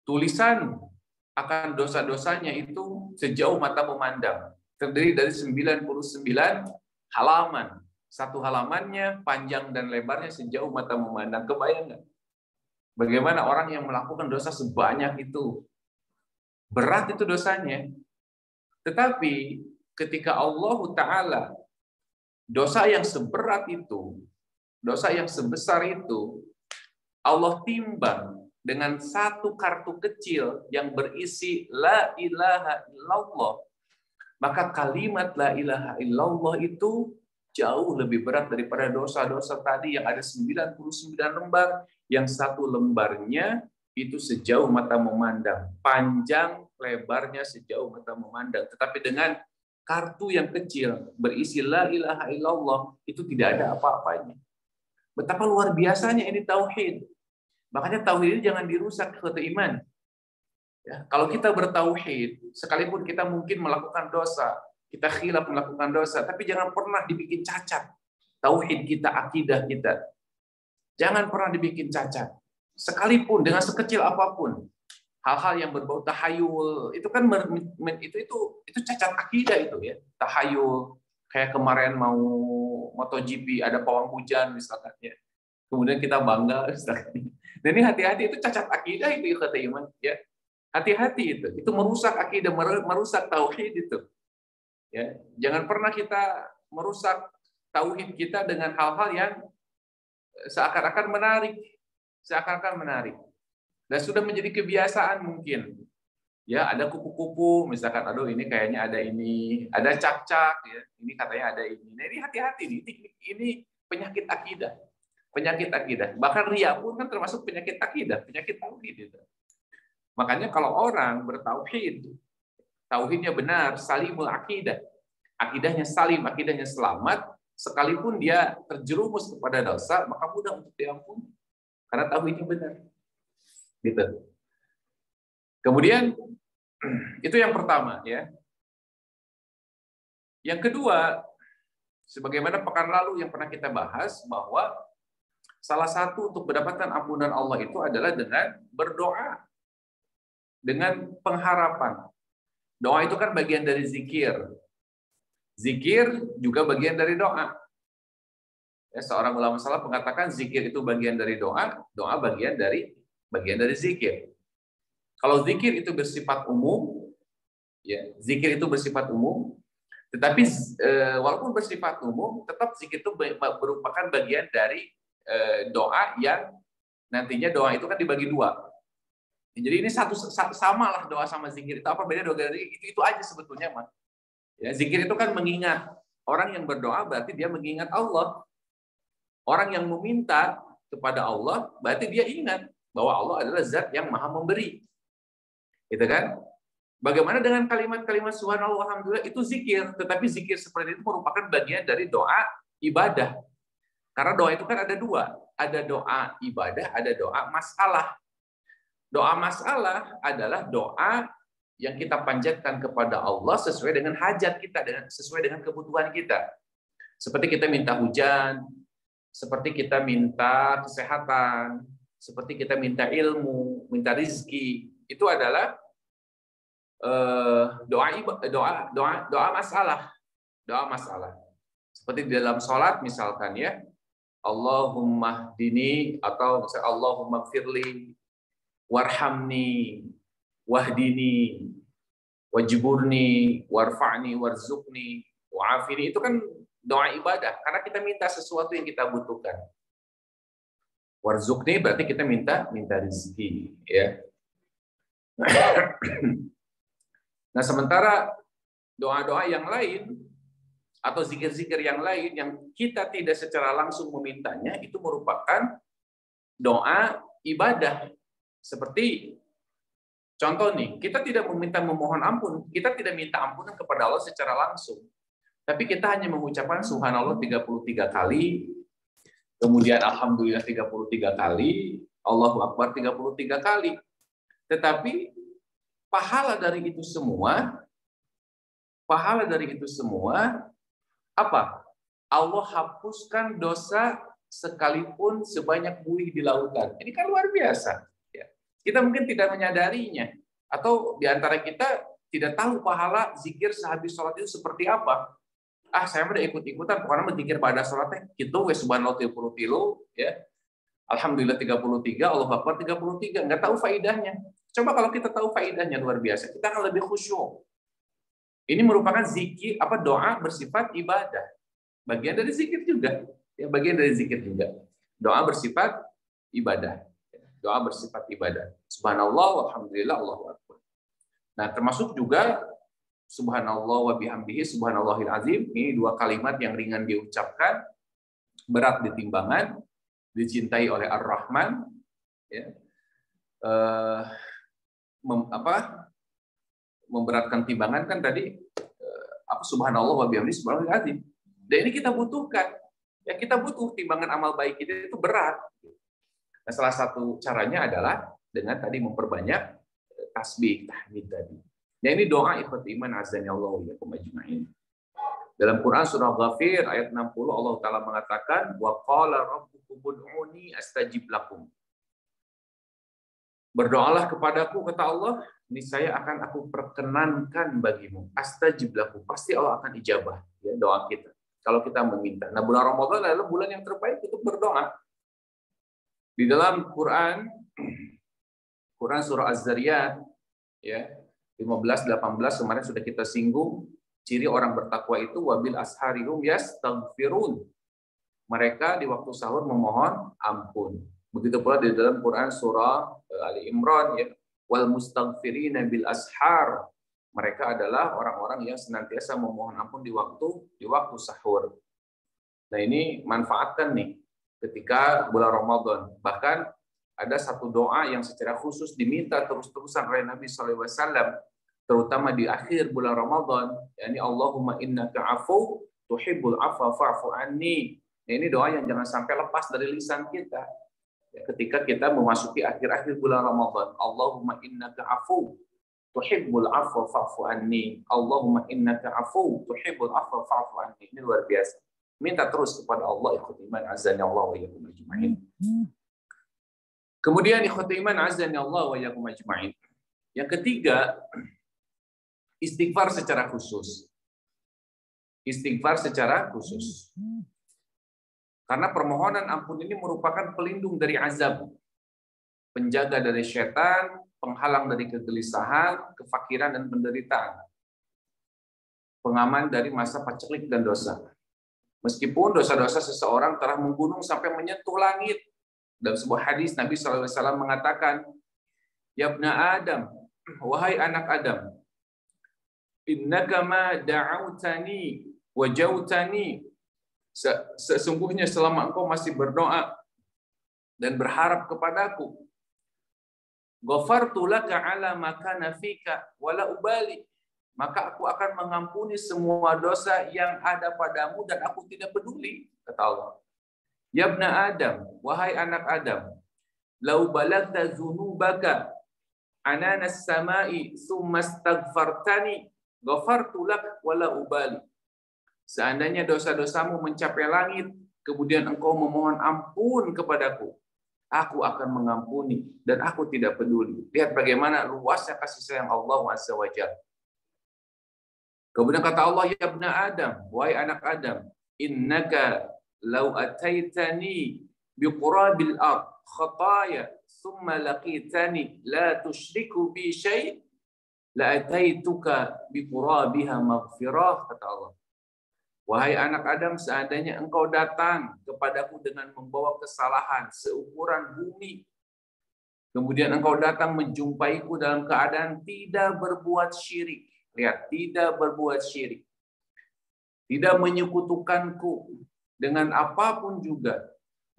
Tulisan akan dosa-dosanya itu sejauh mata memandang. Terdiri dari 99 halaman. Satu halamannya panjang dan lebarnya sejauh mata memandang. Kebayang nggak? Bagaimana orang yang melakukan dosa sebanyak itu? Berat itu dosanya. Tetapi ketika Allah Ta'ala dosa yang seberat itu, dosa yang sebesar itu, Allah timbang dengan satu kartu kecil yang berisi la ilaha illallah, maka kalimat la ilaha illallah itu jauh lebih berat daripada dosa-dosa tadi yang ada 99 lembar, yang satu lembarnya itu sejauh mata memandang, panjang lebarnya sejauh mata memandang. Tetapi dengan kartu yang kecil berisi la ilaha illallah itu tidak ada apa-apanya. Betapa luar biasanya ini tauhid. Makanya tauhid ini jangan dirusak ke iman. Ya, kalau kita bertauhid, sekalipun kita mungkin melakukan dosa, kita khilaf melakukan dosa, tapi jangan pernah dibikin cacat. Tauhid kita, akidah kita, jangan pernah dibikin cacat. Sekalipun dengan sekecil apapun, hal-hal yang berbau tahayul itu kan itu cacat akidah itu ya. Tahayul kayak kemarin mau MotoGP ada pawang hujan misalkan ya. Kemudian kita bangga misalkan. Dan ini hati-hati itu cacat akidah itu kata iman ya. Hati-hati itu merusak akidah, merusak tauhid itu. Ya, jangan pernah kita merusak tauhid kita dengan hal-hal yang seakan-akan menarik. Dan sudah menjadi kebiasaan mungkin. Ya, ada kupu-kupu misalkan, aduh ini kayaknya ada ini, ada cak-cak ya. Ini katanya ada ini. Nah, ini hati-hati ini penyakit akidah. Penyakit akidah. Bahkan riya pun kan termasuk penyakit akidah, penyakit tauhid itu. Makanya kalau orang bertauhid, tauhidnya benar, salimul akidah. Akidahnya salim, akidahnya selamat, sekalipun dia terjerumus kepada dosa, maka mudah untuk diampuni. Karena tauhidnya benar. Gitu. Kemudian itu yang pertama ya. Yang kedua, sebagaimana pekan lalu yang pernah kita bahas bahwa salah satu untuk mendapatkan ampunan Allah itu adalah dengan berdoa. Dengan pengharapan. Doa itu kan bagian dari zikir. Zikir juga bagian dari doa. Ya, seorang ulama salaf mengatakan zikir itu bagian dari doa, doa bagian dari zikir. Kalau zikir itu bersifat umum, ya, zikir itu bersifat umum, tetapi walaupun bersifat umum, tetap zikir itu merupakan bagian dari doa yang nantinya doa itu kan dibagi dua. Jadi ini samalah doa sama zikir itu. Apa beda doa dari itu aja sebetulnya, Mas. Ya, zikir itu kan mengingat. Orang yang berdoa berarti dia mengingat Allah. Orang yang meminta kepada Allah berarti dia ingat bahwa Allah adalah zat yang maha memberi. Gitu kan? Bagaimana dengan kalimat-kalimat subhanallah alhamdulillah itu zikir, tetapi zikir seperti itu merupakan bagian dari doa ibadah. Karena doa itu kan ada dua, ada doa ibadah, ada doa masalah. Doa masalah adalah doa yang kita panjatkan kepada Allah sesuai dengan hajat kita, sesuai dengan kebutuhan kita. Seperti kita minta hujan, seperti kita minta kesehatan, seperti kita minta ilmu, minta rizki. Itu adalah doa masalah. Doa masalah. Seperti di dalam sholat misalkan ya, Allahumma hdini atau misalnya Allahumma firli warhamni wahdini wajburni warfa'ni warzuqni wa'afini. Itu kan doa ibadah karena kita minta sesuatu yang kita butuhkan. Warzuqni berarti kita minta rezeki ya. Nah, sementara doa-doa yang lain atau zikir-zikir yang lain yang kita tidak secara langsung memintanya itu merupakan doa ibadah. Seperti contoh nih, kita tidak memohon ampun, kita tidak minta ampunan kepada Allah secara langsung. Tapi kita hanya mengucapkan subhanallah 33 kali, kemudian alhamdulillah 33 kali, Allahu akbar 33 kali. Tetapi pahala dari itu semua Apa? Allah hapuskan dosa sekalipun sebanyak buih di lautan. Ini kan luar biasa. Ya. Kita mungkin tidak menyadarinya. Atau di antara kita tidak tahu pahala zikir sehabis sholat itu seperti apa. Saya udah ikut-ikutan, pokoknya berzikir pada sholatnya. Gitu, subhanallah 30 tilu, ya. Alhamdulillah 33, Allahu Akbar 33. Nggak tahu faidahnya. Coba kalau kita tahu faidahnya luar biasa, kita akan lebih khusyuk. Ini merupakan zikir, doa bersifat ibadah. Bagian dari zikir juga. Ya, bagian dari zikir juga. Doa bersifat ibadah. Doa bersifat ibadah. Subhanallah, alhamdulillah, Allahu Akbar. Nah, termasuk juga subhanallah wa bihamdihi subhanallahil azim. Ini dua kalimat yang ringan diucapkan, berat di timbangan, dicintai oleh Ar-Rahman, ya. Memberatkan timbangan kan tadi subhanallah wa bihamdihi subhanallahil azim. Dan ini kita butuhkan. Ya, kita butuh timbangan amal baik kita itu berat. Nah, salah satu caranya adalah dengan tadi memperbanyak tasbih, tahmid tadi. Nah, ini doa ikhwati iman azani Allah wa iyyakum ajma'in. Dalam Quran surah Ghafir ayat 60 Allah Ta'ala mengatakan wa qala rabbukum ud'uni astajib lakum. Berdoalah kepadaku, kata Allah, niscaya akan aku perkenankan bagimu. Astajib lakum, pasti Allah akan ijabah ya doa kita. Kalau kita meminta. Nah, bulan Ramadan adalah bulan yang terbaik untuk berdoa. Di dalam Quran surah Az-Zariyat ya 15-18 kemarin sudah kita singgung. Ciri orang bertakwa itu wabil asharihum yastaghfirun. Mereka di waktu sahur memohon ampun. Begitu pula di dalam Quran surah Ali Imran ya, wal mustaghfirina bil ashar. Mereka adalah orang-orang yang senantiasa memohon ampun di waktu sahur. Nah, ini manfaatkan nih ketika bulan Ramadan. Bahkan ada satu doa yang secara khusus diminta terus-terusan oleh Nabi sallallahu alaihi wasallam, terutama di akhir bulan Ramadan, yakni Allahumma innaka afu tuhibbul afwa fa'fu anni. Nah, ini doa yang jangan sampai lepas dari lisan kita. Ya, ketika kita memasuki akhir-akhir bulan Ramadan, Allahumma innaka afu tuhibbul afwa fa'fu anni. Allahumma innaka afu tuhibbul afwa fa'fu anni. Ini luar biasa. Minta terus kepada Allah, ikhwati iman azani Allah wa iyyakum ajma'in. Kemudian ikhwati iman azani Allah wa iyyakum ajma'in. Yang ketiga, istighfar secara khusus. Istighfar secara khusus. Karena permohonan ampun ini merupakan pelindung dari azab, penjaga dari setan, penghalang dari kegelisahan, kefakiran dan penderitaan, pengaman dari masa paceklik dan dosa. Meskipun dosa-dosa seseorang telah menggunung sampai menyentuh langit. Dalam sebuah hadis Nabi SAW mengatakan, ya ibna Adam, wahai anak Adam, innaka ma da'autani wajautani, sesungguhnya selama engkau masih berdoa dan berharap kepadaku, ghafartu laka ala ma kana fika wala ubali, maka aku akan mengampuni semua dosa yang ada padamu dan aku tidak peduli, kata Allah. Ya ibna Adam, wahai anak Adam, lau balagta dzunubaka ananas samai tsumma astaghfartani ghafartu lak wala ubali. Seandainya dosa-dosamu mencapai langit, kemudian engkau memohon ampun kepadaku, aku akan mengampuni dan aku tidak peduli. Lihat bagaimana luasnya kasih sayang Allah Azza wa Jalla. Kemudian kata Allah, ya ibna Adam, wahai anak Adam, innaka law ataitani biqurabil ard khataya thumma laqitani la tusyriku bi syai' la ataituka biqurabiha maghfirah, kata Allah. Wahai anak Adam, seandainya engkau datang kepadaku dengan membawa kesalahan seukuran bumi, kemudian engkau datang menjumpaiku dalam keadaan tidak berbuat syirik. Lihat, tidak berbuat syirik. Tidak menyekutukanku dengan apapun juga.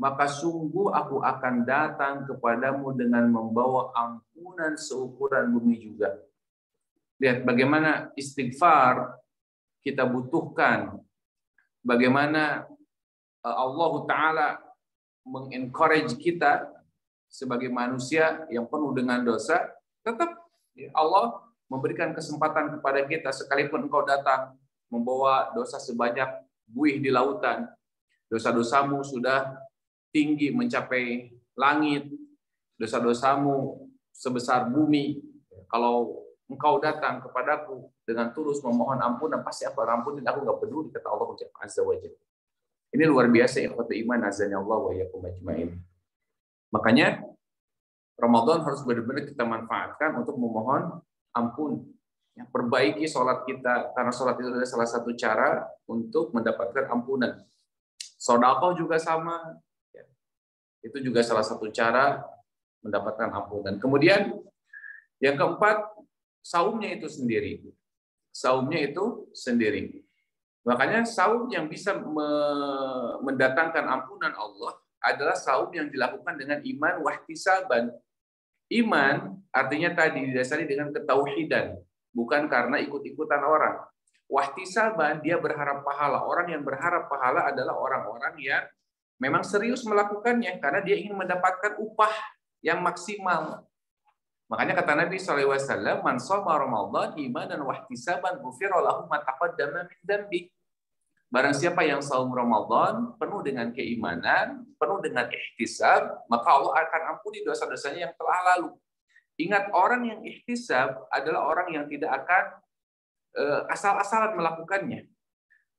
Maka sungguh aku akan datang kepadamu dengan membawa ampunan seukuran bumi juga. Lihat bagaimana istighfar kita butuhkan. Bagaimana Allah Ta'ala mengencourage kita sebagai manusia yang penuh dengan dosa. Tetap Allah memberikan kesempatan kepada kita, sekalipun engkau datang membawa dosa sebanyak buih di lautan. Dosa-dosamu sudah tinggi mencapai langit. Dosa-dosamu sebesar bumi. Kalau engkau datang kepadaku dengan tulus memohon ampunan, pasti aku ampunin, aku nggak peduli, kata Allah Azza wa Jalla. Ini luar biasa, ikhwatul iman, azza Allah wa iyyakum ajmain. Makanya Ramadan harus benar-benar kita manfaatkan untuk memohon ampun. Ya, perbaiki sholat kita, karena sholat itu adalah salah satu cara untuk mendapatkan ampunan. Sedekah juga sama, ya. Itu juga salah satu cara mendapatkan ampunan. Kemudian yang keempat, saumnya itu sendiri. Saumnya itu sendiri. Makanya saum yang bisa mendatangkan ampunan Allah adalah saum yang dilakukan dengan iman wahtisaban. Iman artinya tadi didasari dengan ketauhidan, bukan karena ikut-ikutan orang. Wahtisaban, dia berharap pahala. Orang yang berharap pahala adalah orang-orang yang memang serius melakukannya karena dia ingin mendapatkan upah yang maksimal. Makanya kata Nabi SAW, man shoma Ramadan imanan wahtisaban ghufira lahu ma taqaddama min dzambi. Barang siapa yang saum Ramadan penuh dengan keimanan, penuh dengan ihtisab, maka Allah akan ampuni dosa-dosanya yang telah lalu. Ingat, orang yang ihtisab adalah orang yang tidak akan asal-asalan melakukannya.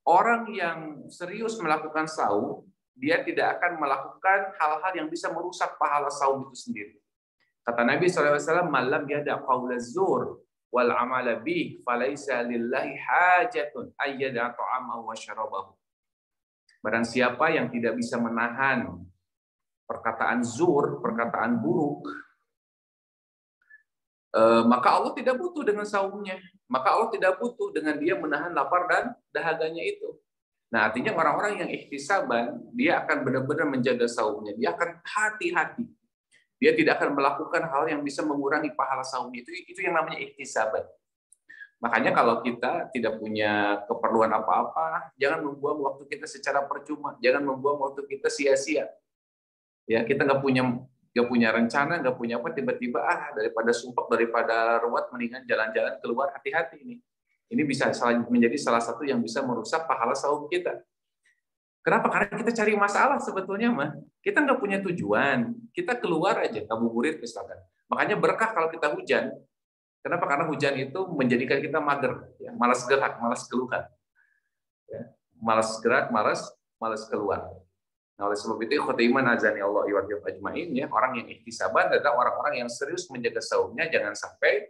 Orang yang serius melakukan saum, dia tidak akan melakukan hal-hal yang bisa merusak pahala saum itu sendiri. Kata Nabi SAW, malam yada qaula zur wal amala bih falaisa lillahi hajatun ayyada ta'amahu wa syarabahu. Barang siapa yang tidak bisa menahan perkataan zur, perkataan buruk, maka Allah tidak butuh dengan saumnya. Maka Allah tidak butuh dengan dia menahan lapar dan dahaganya itu. Nah, artinya orang-orang yang ihtisaban, dia akan benar-benar menjaga saumnya. Dia akan hati-hati. Dia tidak akan melakukan hal yang bisa mengurangi pahala saum itu. Itu yang namanya ihtisaban. Makanya kalau kita tidak punya keperluan apa-apa, jangan membuang waktu kita secara percuma. Jangan membuang waktu kita sia-sia. Ya, kita nggak punya rencana, nggak punya apa, tiba-tiba daripada sumpah, daripada ruwet, mendingan jalan-jalan keluar. Hati-hati ini. Ini bisa menjadi salah satu yang bisa merusak pahala saum kita. Kenapa? Karena kita cari masalah sebetulnya mah. Kita nggak punya tujuan. Kita keluar aja, ngabuburit misalkan. Makanya berkah kalau kita hujan. Kenapa? Karena hujan itu menjadikan kita mager, ya, malas gerak, malas keluar. Ya, malas gerak, malas keluar. Nah, oleh sebab itu, ikhwati iman azani Allah wa iyyakum ajmain, ya, orang yang ihtisaban adalah orang-orang yang serius menjaga saumnya, jangan sampai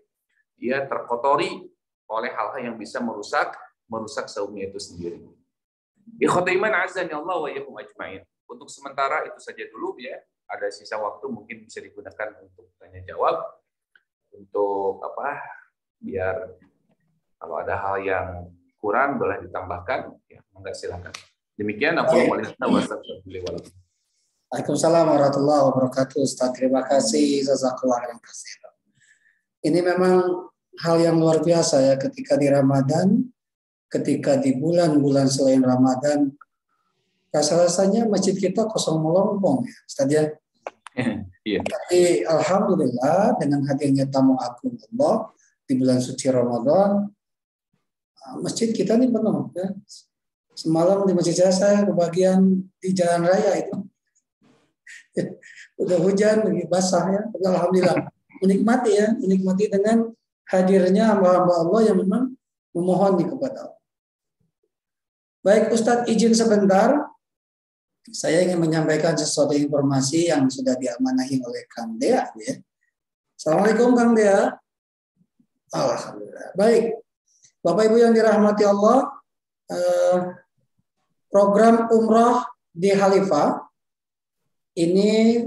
dia terkotori oleh hal-hal yang bisa merusak saumnya itu sendiri. Ikhwati iman azani Allah wa iyyakum ajmain. Untuk sementara itu saja dulu, ya. Ada sisa waktu mungkin bisa digunakan untuk tanya jawab, untuk biar kalau ada hal yang kurang boleh ditambahkan, ya, enggak silakan. Demikian aku Waalaikumsalam warahmatullahi wabarakatuh. Ustaz, terima kasih, jazakallahu khairan katsiran. Ini memang hal yang luar biasa ya, ketika di Ramadan, ketika di bulan-bulan selain Ramadan, rasa-rasanya masjid kita kosong melompong ya, Ustaz ya. Iya. Tapi alhamdulillah dengan hadirnya tamu agung Allah di bulan suci Ramadan, masjid kita ini penuh ya. Semalam di masjid saya kebagian di jalan raya itu udah hujan, lagi basah ya. Alhamdulillah menikmati dengan hadirnya hamba-hamba Allah yang memang memohon kepada Allah. Baik Ustadz, izin sebentar. Saya ingin menyampaikan sesuatu informasi yang sudah diamanahi oleh Kang Dea. Ya. Assalamualaikum Kang Dea. Alhamdulillah. Baik, Bapak Ibu yang dirahmati Allah, program umroh di Khalifah ini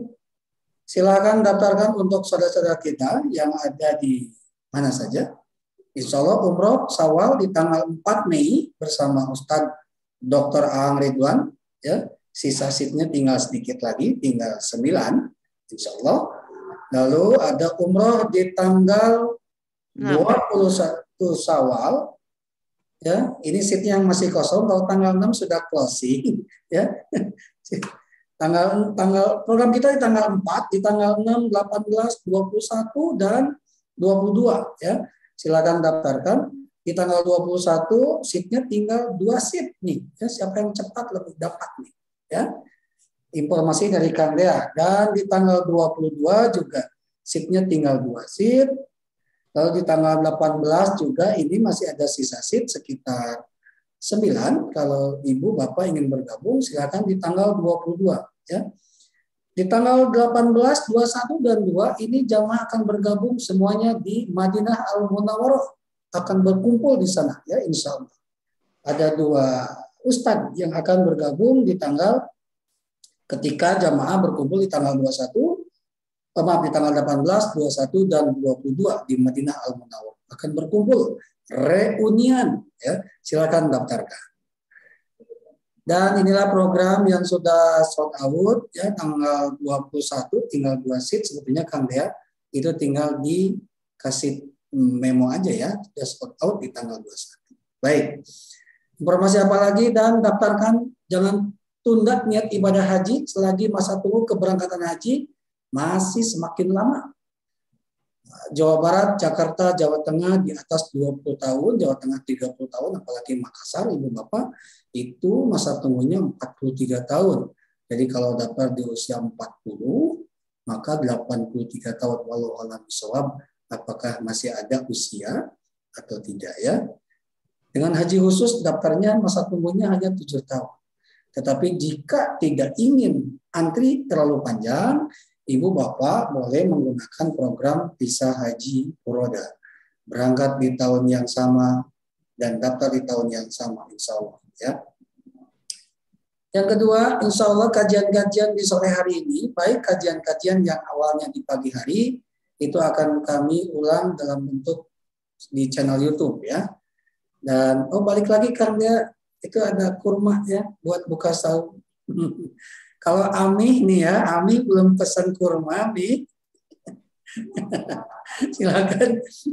silakan daftarkan untuk saudara-saudara kita yang ada di mana saja. Insya Allah umroh Syawal di tanggal 4 Mei bersama Ustadz Dr. Aang Ridwan. Ya. Sisa seatnya tinggal sedikit lagi, tinggal 9, insya Allah. Lalu ada umroh di tanggal 21 Syawal. Ya, ini seatnya yang masih kosong. Kalau tanggal 6 sudah closing. Ya, tanggal program kita di tanggal 4, di tanggal 6, 18, 21 dan 22. Ya, silakan daftarkan. di tanggal 21 seatnya tinggal 2 seat nih. Ya, siapa yang cepat lebih dapat nih. Ya. Informasi dari Kang Dea. Dan di tanggal 22 juga seatnya tinggal 2 seat. Lalu di tanggal 18 juga ini masih ada sisa seat sekitar 9. Kalau Ibu Bapak ingin bergabung silakan di tanggal 22 ya. Di tanggal 18, 21 dan 2 ini jamaah akan bergabung semuanya di Madinah Al-Munawwarah, akan berkumpul di sana ya insya Allah. Ada 2 ustadz yang akan bergabung di tanggal ketika jamaah berkumpul di tanggal 21, di tanggal 18, 21 dan 22 di Madinah Al-Munawwarah akan berkumpul reunian ya. Silakan daftarkan. Dan inilah program yang sudah sold out ya, tanggal 21 tinggal 2 seat sebetulnya Kang Dea, itu tinggal dikasih memo aja ya, sudah sold out di tanggal 21. Baik. Informasi apa lagi, dan daftarkan, jangan tunda niat ibadah haji selagi masa tunggu keberangkatan haji masih semakin lama. Jawa Barat, Jakarta, Jawa Tengah di atas 20 tahun, Jawa Tengah 30 tahun, apalagi Makassar, Ibu Bapak, itu masa tunggunya 43 tahun. Jadi kalau daftar di usia 40, maka 83 tahun. Walau alam bisawab, apakah masih ada usia atau tidak ya. Dengan haji khusus daftarnya masa tunggunya hanya 7 tahun. Tetapi jika tidak ingin antri terlalu panjang, Ibu Bapak boleh menggunakan program visa haji furoda. Berangkat di tahun yang sama dan daftar di tahun yang sama, insya Allah. Ya. Yang kedua, insya Allah kajian-kajian di sore hari ini, baik kajian-kajian yang awalnya di pagi hari, itu akan kami ulang dalam bentuk di channel YouTube ya. Dan balik lagi karena itu ada kurma ya buat buka sahur. Kalau Ami nih ya, Ami belum pesan kurma nih.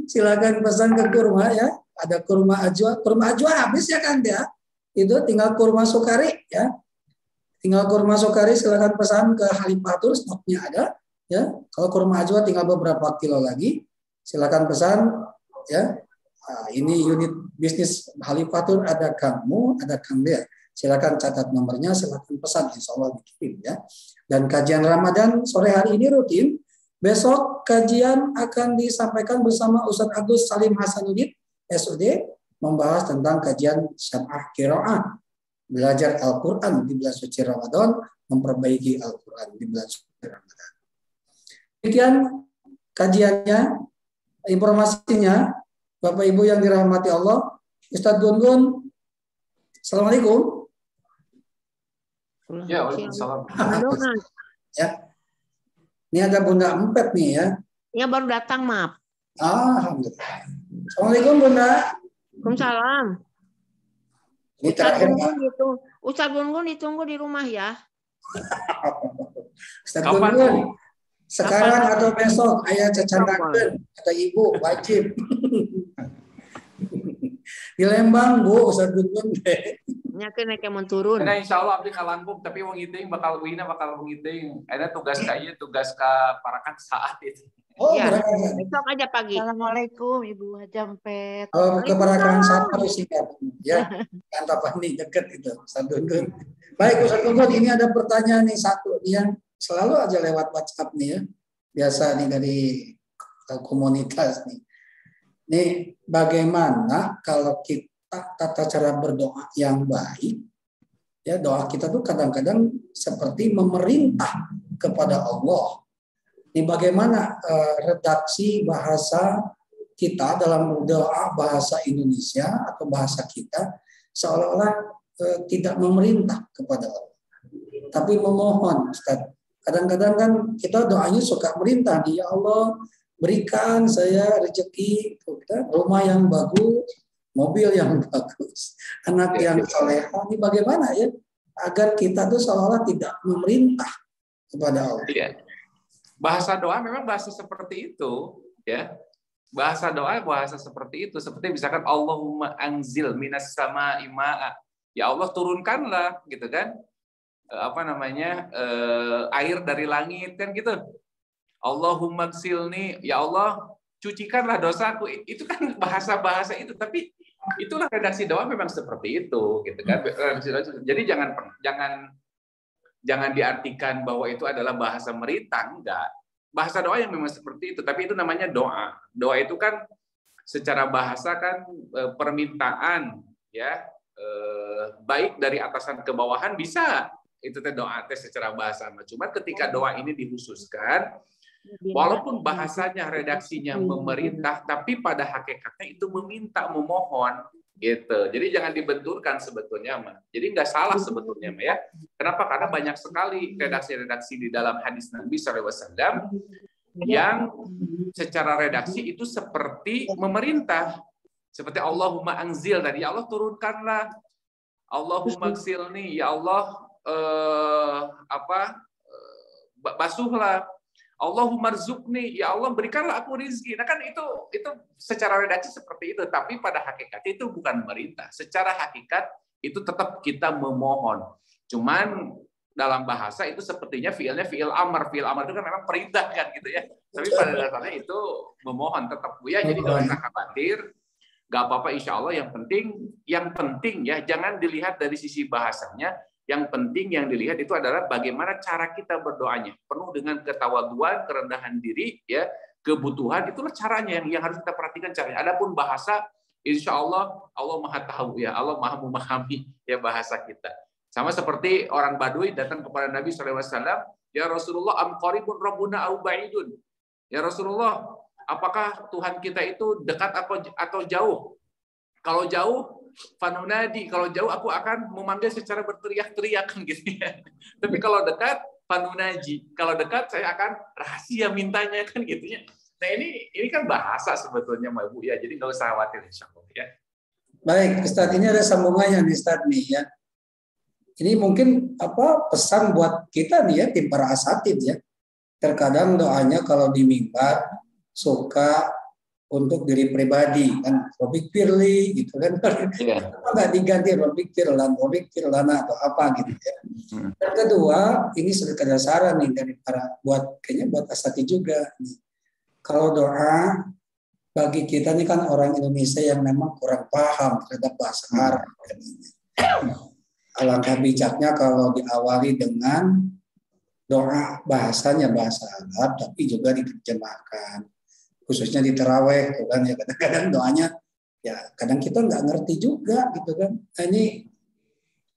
silakan pesan ke kurma ya. Ada kurma ajwa habis ya kan ya. Itu tinggal kurma sukari ya. Tinggal kurma sukari silakan pesan ke Halifatur, stoknya ada ya. Kalau kurma ajwa tinggal beberapa kilo lagi. Silakan pesan ya. Nah, ini unit bisnis Halifatur, ada kamu, ada Kang Dea. Silakan catat nomornya, silakan pesan, insya Allah dikirim ya. Dan kajian Ramadan sore hari ini rutin. Besok kajian akan disampaikan bersama Ustadz Agus Salim Hasanuddin, SUD, membahas tentang kajian syarah qiraah, belajar Al-Quran di bulan suci Ramadan, memperbaiki Al-Quran di bulan suci Ramadan. Demikian kajiannya, informasinya, Bapak Ibu yang dirahmati Allah, Ustadz Gun-Gun, Assalamualaikum. Ya, waalaikumsalam. Ya. Ini ada Bunda Empet nih ya. Ya baru datang, maaf. Alhamdulillah. Assalamualaikum Bunda. Waalaikumsalam. Ini terakhir Ustadz Gun-Gun ditunggu di rumah ya. Ustadz Gun-Gun. Sekarang atau besok ayah cacandakeun kata ibu wajib. Di Lembang Bu Ustadz Gun-Gun. Nyakin naik yang turun. Nah, insya Allah abdi kalangkung, tapi wong iting bakal ngiting. Ada tugas kayaknya tugas ke parakan saat itu. Oh, ya, besok aja pagi. Assalamualaikum Ibu Hajampet. Oh, ke parakan saat harus ingat. Ya, kantor nih deket itu. Ustadz Gun-Gun. Baik Ustadz Gun-Gun, ini ada pertanyaan nih satu yang selalu aja lewat WhatsApp nih ya. Biasa nih dari komunitas nih. Nih, bagaimana kalau kita tata cara berdoa yang baik, ya doa kita tuh kadang-kadang seperti memerintah kepada Allah. Ini bagaimana redaksi bahasa kita dalam doa bahasa Indonesia atau bahasa kita seolah-olah tidak memerintah kepada Allah, tapi memohon, Ustaz. Kadang-kadang kan kita doanya suka merintah, ya Allah berikan saya rezeki, rumah yang bagus, mobil yang bagus, anak yang soleh. Ini bagaimana ya agar kita tuh seolah-olah tidak memerintah kepada Allah. Ya. Bahasa doa memang bahasa seperti itu, ya. Bahasa doa bahasa seperti itu, seperti misalkan Allahumma anzil minas sama'i ma'a. Ya Allah turunkanlah, gitu kan? Air dari langit kan gitu. Allahumma gsilni, ya Allah cucikanlah dosaku. Itu kan bahasa-bahasa itu, tapi itulah redaksi doa memang seperti itu, gitu kan. Jadi jangan diartikan bahwa itu adalah bahasa merintah, enggak. Bahasa doa yang memang seperti itu, tapi itu namanya doa. Doa itu kan secara bahasa kan permintaan, ya, baik dari atasan ke bawahan bisa. Itu teh doa teh secara bahasa. Cuma ketika doa ini dikhususkan, walaupun bahasanya redaksinya memerintah, tapi pada hakikatnya itu meminta, memohon, gitu. Jadi jangan dibenturkan sebetulnya, mah. Jadi nggak salah sebetulnya, mah, ya. Kenapa? Karena banyak sekali redaksi-redaksi di dalam hadis Nabi SAW yang secara redaksi itu seperti memerintah, seperti Allahumma anzil tadi, ya Allah turunkanlah, Allahumma gsilni, ya Allah basuhlah, Allahumma rzuqni, ya Allah berikanlah aku rizki. Nah kan itu secara redaksi seperti itu, tapi pada hakikat itu bukan memerintah. Secara hakikat itu tetap kita memohon. Cuman dalam bahasa itu sepertinya fiilnya fiil amr. Fiil amr itu kan memang perintah kan gitu ya. Tapi pada dasarnya itu memohon tetap, Bu ya. Jadi nggak usah khawatir, nggak apa-apa insya Allah. Yang penting ya jangan dilihat dari sisi bahasanya. Yang penting yang dilihat itu adalah bagaimana cara kita berdoanya, penuh dengan ketawaduan, kerendahan diri, ya, kebutuhan, itulah caranya yang harus kita perhatikan caranya. Adapun bahasa, insya Allah Maha tahu ya, Allah Maha memahami ya bahasa kita. Sama seperti orang Badui datang kepada Nabi SAW, ya Rasulullah, am qaribun rabbuna au ba'idun. Ya Rasulullah, apakah Tuhan kita itu dekat atau jauh? Kalau jauh, fanunadi, kalau jauh aku akan memanggil secara berteriak-teriak kan gitu ya. Tapi kalau dekat fanunaji, kalau dekat saya akan rahasia mintanya kan gitu ya. Nah ini kan bahasa sebetulnya Mbak Bu ya, jadi nggak usah khawatir insyaallah ya. Baik, Ustadz, ini ada sambungannya nih Ustadz nih ya. Ini mungkin pesan buat kita nih ya, tim para asatid ya. Terkadang doanya kalau di mimbar suka untuk diri pribadi kan, Robik Firly gitu kan, nggak diganti Robik Firlan, Robik Firlana atau apa gitu ya. Dan kedua, ini sekedar saran nih dari kayaknya buat asatid juga nih. Kalau doa bagi kita nih kan orang Indonesia yang memang kurang paham terhadap bahasa Arab. Alangkah bijaknya kalau diawali dengan doa bahasanya bahasa Arab, tapi juga diterjemahkan. Khususnya di taraweh, kan ya kadang-kadang doanya ya kadang kita nggak ngerti juga gitu kan. Nah, ini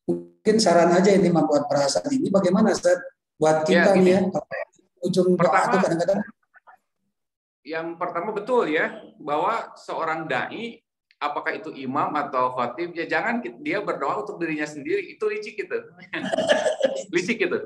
mungkin saran aja ini membuat perasaan ini bagaimana Ustaz buat kita nih ya ujung doa itu kadang-kadang. Yang pertama betul ya bahwa seorang dai apakah itu imam atau khatib ya jangan dia berdoa untuk dirinya sendiri, itu licik gitu. Licik gitu.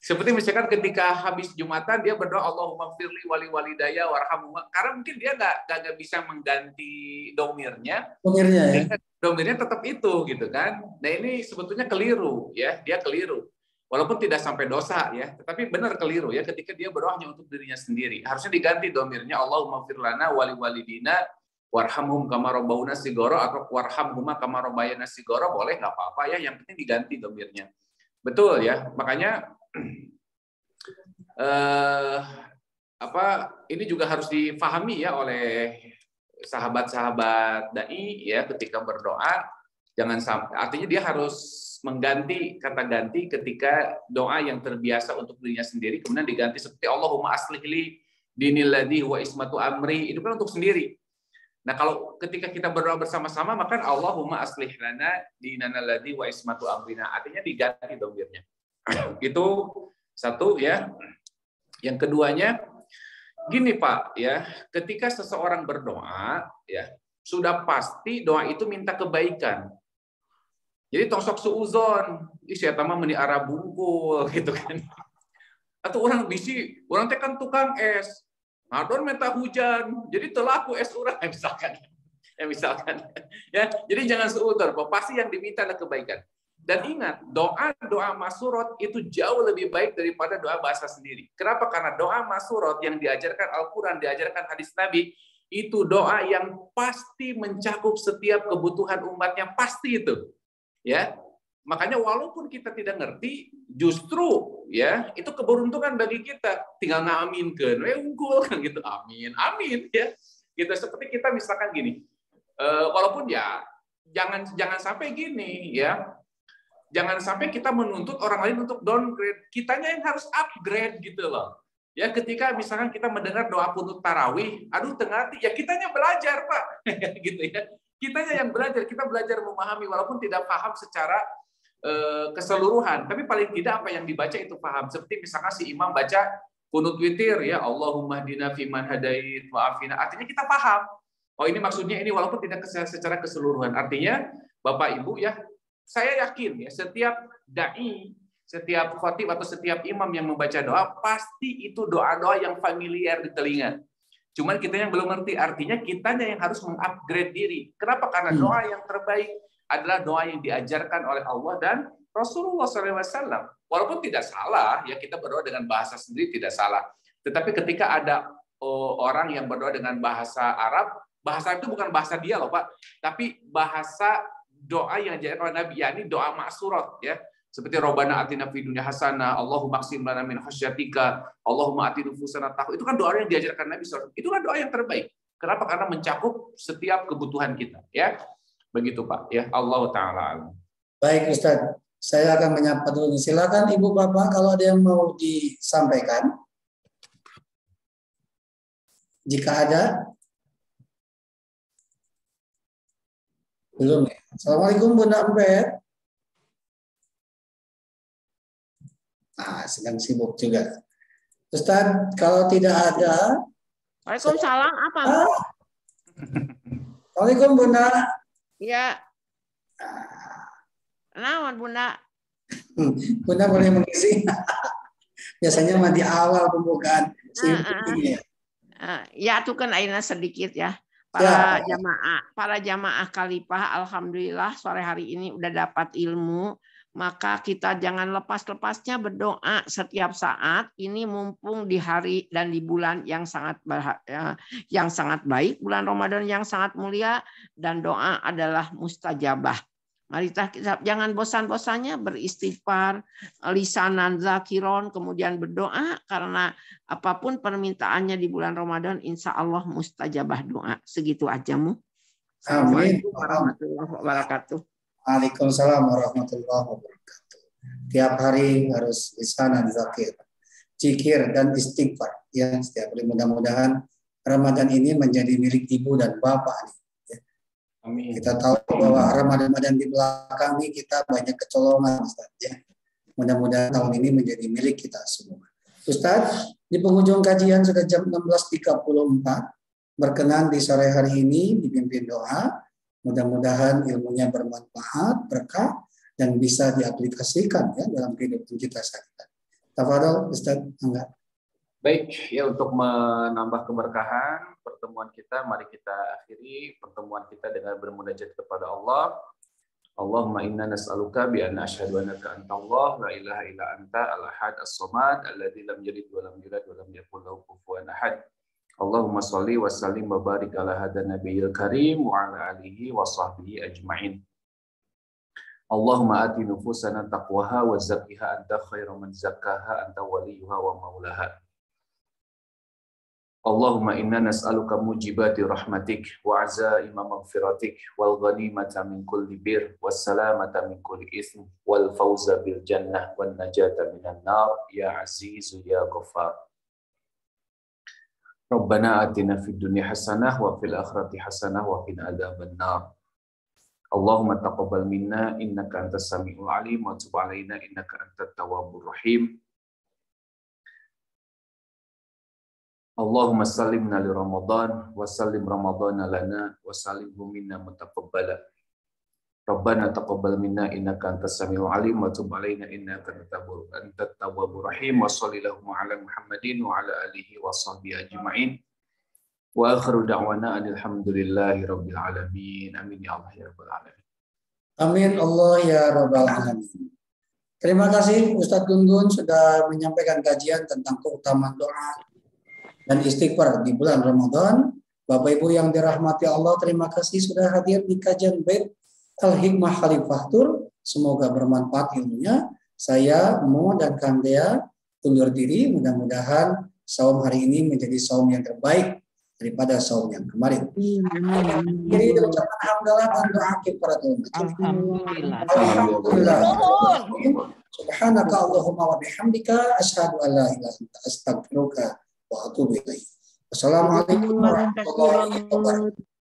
Seperti misalkan ketika habis Jumatan dia berdoa Allahumma firli wali walidaya warhamhuma, karena mungkin dia nggak bisa mengganti domirnya. Domirnya ya. Domirnya tetap itu gitu kan. Nah ini sebetulnya keliru ya, dia keliru. Walaupun tidak sampai dosa ya, tetapi benar keliru ya ketika dia berdoa hanya untuk dirinya sendiri. Harusnya diganti domirnya Allahumma firlana wali walidina warhamhum kama rabbauna sigoro atau warhamhuma kama rabbayana sigoro, boleh nggak apa-apa ya, yang penting diganti domirnya. Betul ya, makanya ini juga harus difahami ya oleh sahabat-sahabat dai ya ketika berdoa, jangan sampai artinya dia harus mengganti kata ganti ketika doa yang terbiasa untuk dirinya sendiri kemudian diganti seperti Allahumma aslih li dinil ladzi wa ismatu amri, itu kan untuk sendiri. Nah, kalau ketika kita berdoa bersama-sama maka Allahumma aslih lana dinana ladzi wa ismatu amrina, artinya diganti domirnya. Itu satu ya. Yang keduanya gini Pak ya, ketika seseorang berdoa ya sudah pasti doa itu minta kebaikan. Jadi tongsok suuzon, saya tambah meni arah bungkul gitu kan. Atau orang bisi, orang teh kan tukang es. Adon minta hujan, jadi telaku es urang misalkan. Ya, jadi jangan suudzon, pasti yang diminta adalah kebaikan. Dan ingat, doa masurot itu jauh lebih baik daripada doa bahasa sendiri. Kenapa? Karena doa masurot yang diajarkan Al-Quran, diajarkan hadis Nabi, itu doa yang pasti mencakup setiap kebutuhan umatnya, pasti itu. Ya, makanya walaupun kita tidak ngerti, justru ya itu keberuntungan bagi kita. Tinggal ngaminkeun, unggul kan gitu, amin, amin ya. Gitu seperti kita misalkan gini. Walaupun ya jangan sampai gini ya. Jangan sampai kita menuntut orang lain untuk downgrade. Kitanya yang harus upgrade gitu loh. Ya ketika misalkan kita mendengar doa kunut tarawih, aduh tengah hati, ya kitanya belajar Pak. Gitu ya. Kitanya yang belajar, kita belajar memahami walaupun tidak paham secara keseluruhan, tapi paling tidak apa yang dibaca itu paham. Seperti misalkan si imam baca kunut witir ya, Allahumma hdina fiman hadait wa afina. Artinya kita paham. Oh ini maksudnya ini walaupun tidak secara keseluruhan. Artinya Bapak Ibu ya, saya yakin ya setiap dai, setiap khatib atau setiap imam yang membaca doa pasti itu doa-doa yang familiar di telinga. Cuman kita yang belum ngerti, artinya kitanya yang harus mengupgrade diri. Kenapa? Karena doa yang terbaik adalah doa yang diajarkan oleh Allah dan Rasulullah SAW. Walaupun tidak salah, ya kita berdoa dengan bahasa sendiri tidak salah. Tetapi ketika ada orang yang berdoa dengan bahasa Arab, bahasa itu bukan bahasa dia loh Pak, tapi bahasa doa yang diajarkan oleh Nabi, yakni doa maksurat ya. Seperti Rabbana atina fid dunya hasanah, Allahumma qsim lana min khasyatika, Allahumma ati nufusana taqwa. Itu kan doa yang diajarkan Nabi SAW. Itulah doa yang terbaik. Kenapa? Karena mencakup setiap kebutuhan kita, ya. Begitu, Pak, ya. Allah taala. Baik, Ustaz. Saya akan menyapa dulu. Silakan Ibu Bapak kalau ada yang mau disampaikan. Jika ada. Belum ya. Assalamualaikum Bunda Empet. Nah, sedang sibuk juga. Ustaz, kalau tidak ada. Waalaikumsalam apa? Bu? Waalaikumsalam Bunda. Ya. Naon Bunda? Bunda boleh mengisi. Biasanya mah di awal pembukaan. Ya itu kan akhirnya sedikit ya. Para jamaah Khalifah, alhamdulillah sore hari ini udah dapat ilmu. Maka kita jangan lepas-lepasnya berdoa setiap saat. Ini mumpung di hari dan di bulan yang sangat baik, bulan Ramadan yang sangat mulia, dan doa adalah mustajabah. Mari kita jangan bosan-bosannya beristighfar, lisanan zakiron, kemudian berdoa, karena apapun permintaannya di bulan Ramadan, insya Allah mustajabah doa. Segitu ajamu. Assalamualaikum warahmatullahi wabarakatuh. Waalaikumsalam warahmatullahi wabarakatuh. Tiap hari harus lisanan zakir, zikir dan istighfar ya setiap hari. Mudah-mudahan Ramadan ini menjadi milik ibu dan bapak. Ya. Amin. Kita tahu bahwa Ramadan di belakang ini kita banyak kecolongan, Ustaz ya. Mudah-mudahan tahun ini menjadi milik kita semua. Ustaz, di penghujung kajian sudah jam 16.34. Berkenan di sore hari ini dipimpin doa. Mudah-mudahan ilmunya bermanfaat, berkah, dan bisa diaplikasikan ya dalam kehidupan kita sehari-hari. Tafadhol, Ustaz Angga. Baik, ya untuk menambah keberkahan pertemuan kita, mari kita akhiri pertemuan kita dengan bermunajat kepada Allah. Allahumma inna nas'aluka bi anna asyhadu annaka antallah la ilaha illa anta al-ahad as-samad alladzi lam yalid wa lam yulad wa lam yakul lahu kufuwan ahad. Allahumma sholli wa sallim wa barik ala hadan nabiyil karim wa ala alihi wa sahbihi ajma'in. Allahumma ati nufusana taqwaha wa zakkiha anta khairu man zakkaha anta waliyuha wa maulaha. Allahumma inna nas'aluka mujibati rahmatik wa azaima maghfiratik wal ghanimata min kulli bir was salamata min kulli ism wal fawza bil jannah wan najata minan nar ya azizu ya ghaffar. Rabbana atina fid dunya hasanah wa fil akhirati hasanah wa qina adzabannar. Allahumma taqabbal minna innaka antas samiul alim wa tub alaina innaka antat tawwabur rahim. Allahumma sallimna li Ramadan wa sallim Ramadana lana wa sallimhu minna mutaqabbala. Rabbana taqabbal minna innaka antas samiul alim wa tub alaina innaka antat tawwabur rahim wa sallallahu ala Muhammadin wa ala alihi wa sahbihi ajma'in. Wa akhiru da'wana alhamdulillahi rabbil alamin. Amin ya Allah ya rabbal alamin. Amin Allah ya rabbal alamin. Terima kasih Ustadz Gun-Gun sudah menyampaikan kajian tentang keutamaan doa dan istighfar di bulan Ramadan. Bapak Ibu yang dirahmati Allah, terima kasih sudah hadir di kajian Bait Al-Hikmah Khalifah Tur. Semoga bermanfaat ilmunya. Saya, Mo, dan Kang Dea undur diri. Mudah-mudahan saum hari ini menjadi saum yang terbaik daripada saum yang kemarin. Jadi ucapan hamdalah dan doa kepada Tuhan. Alhamdulillah. Subhanaka Allahumma wa bihamdika asyhadu an la ilaha illa anta astaghfiruka wa atubu ilaik. Wassalamualaikum warahmatullahi wabarakatuh.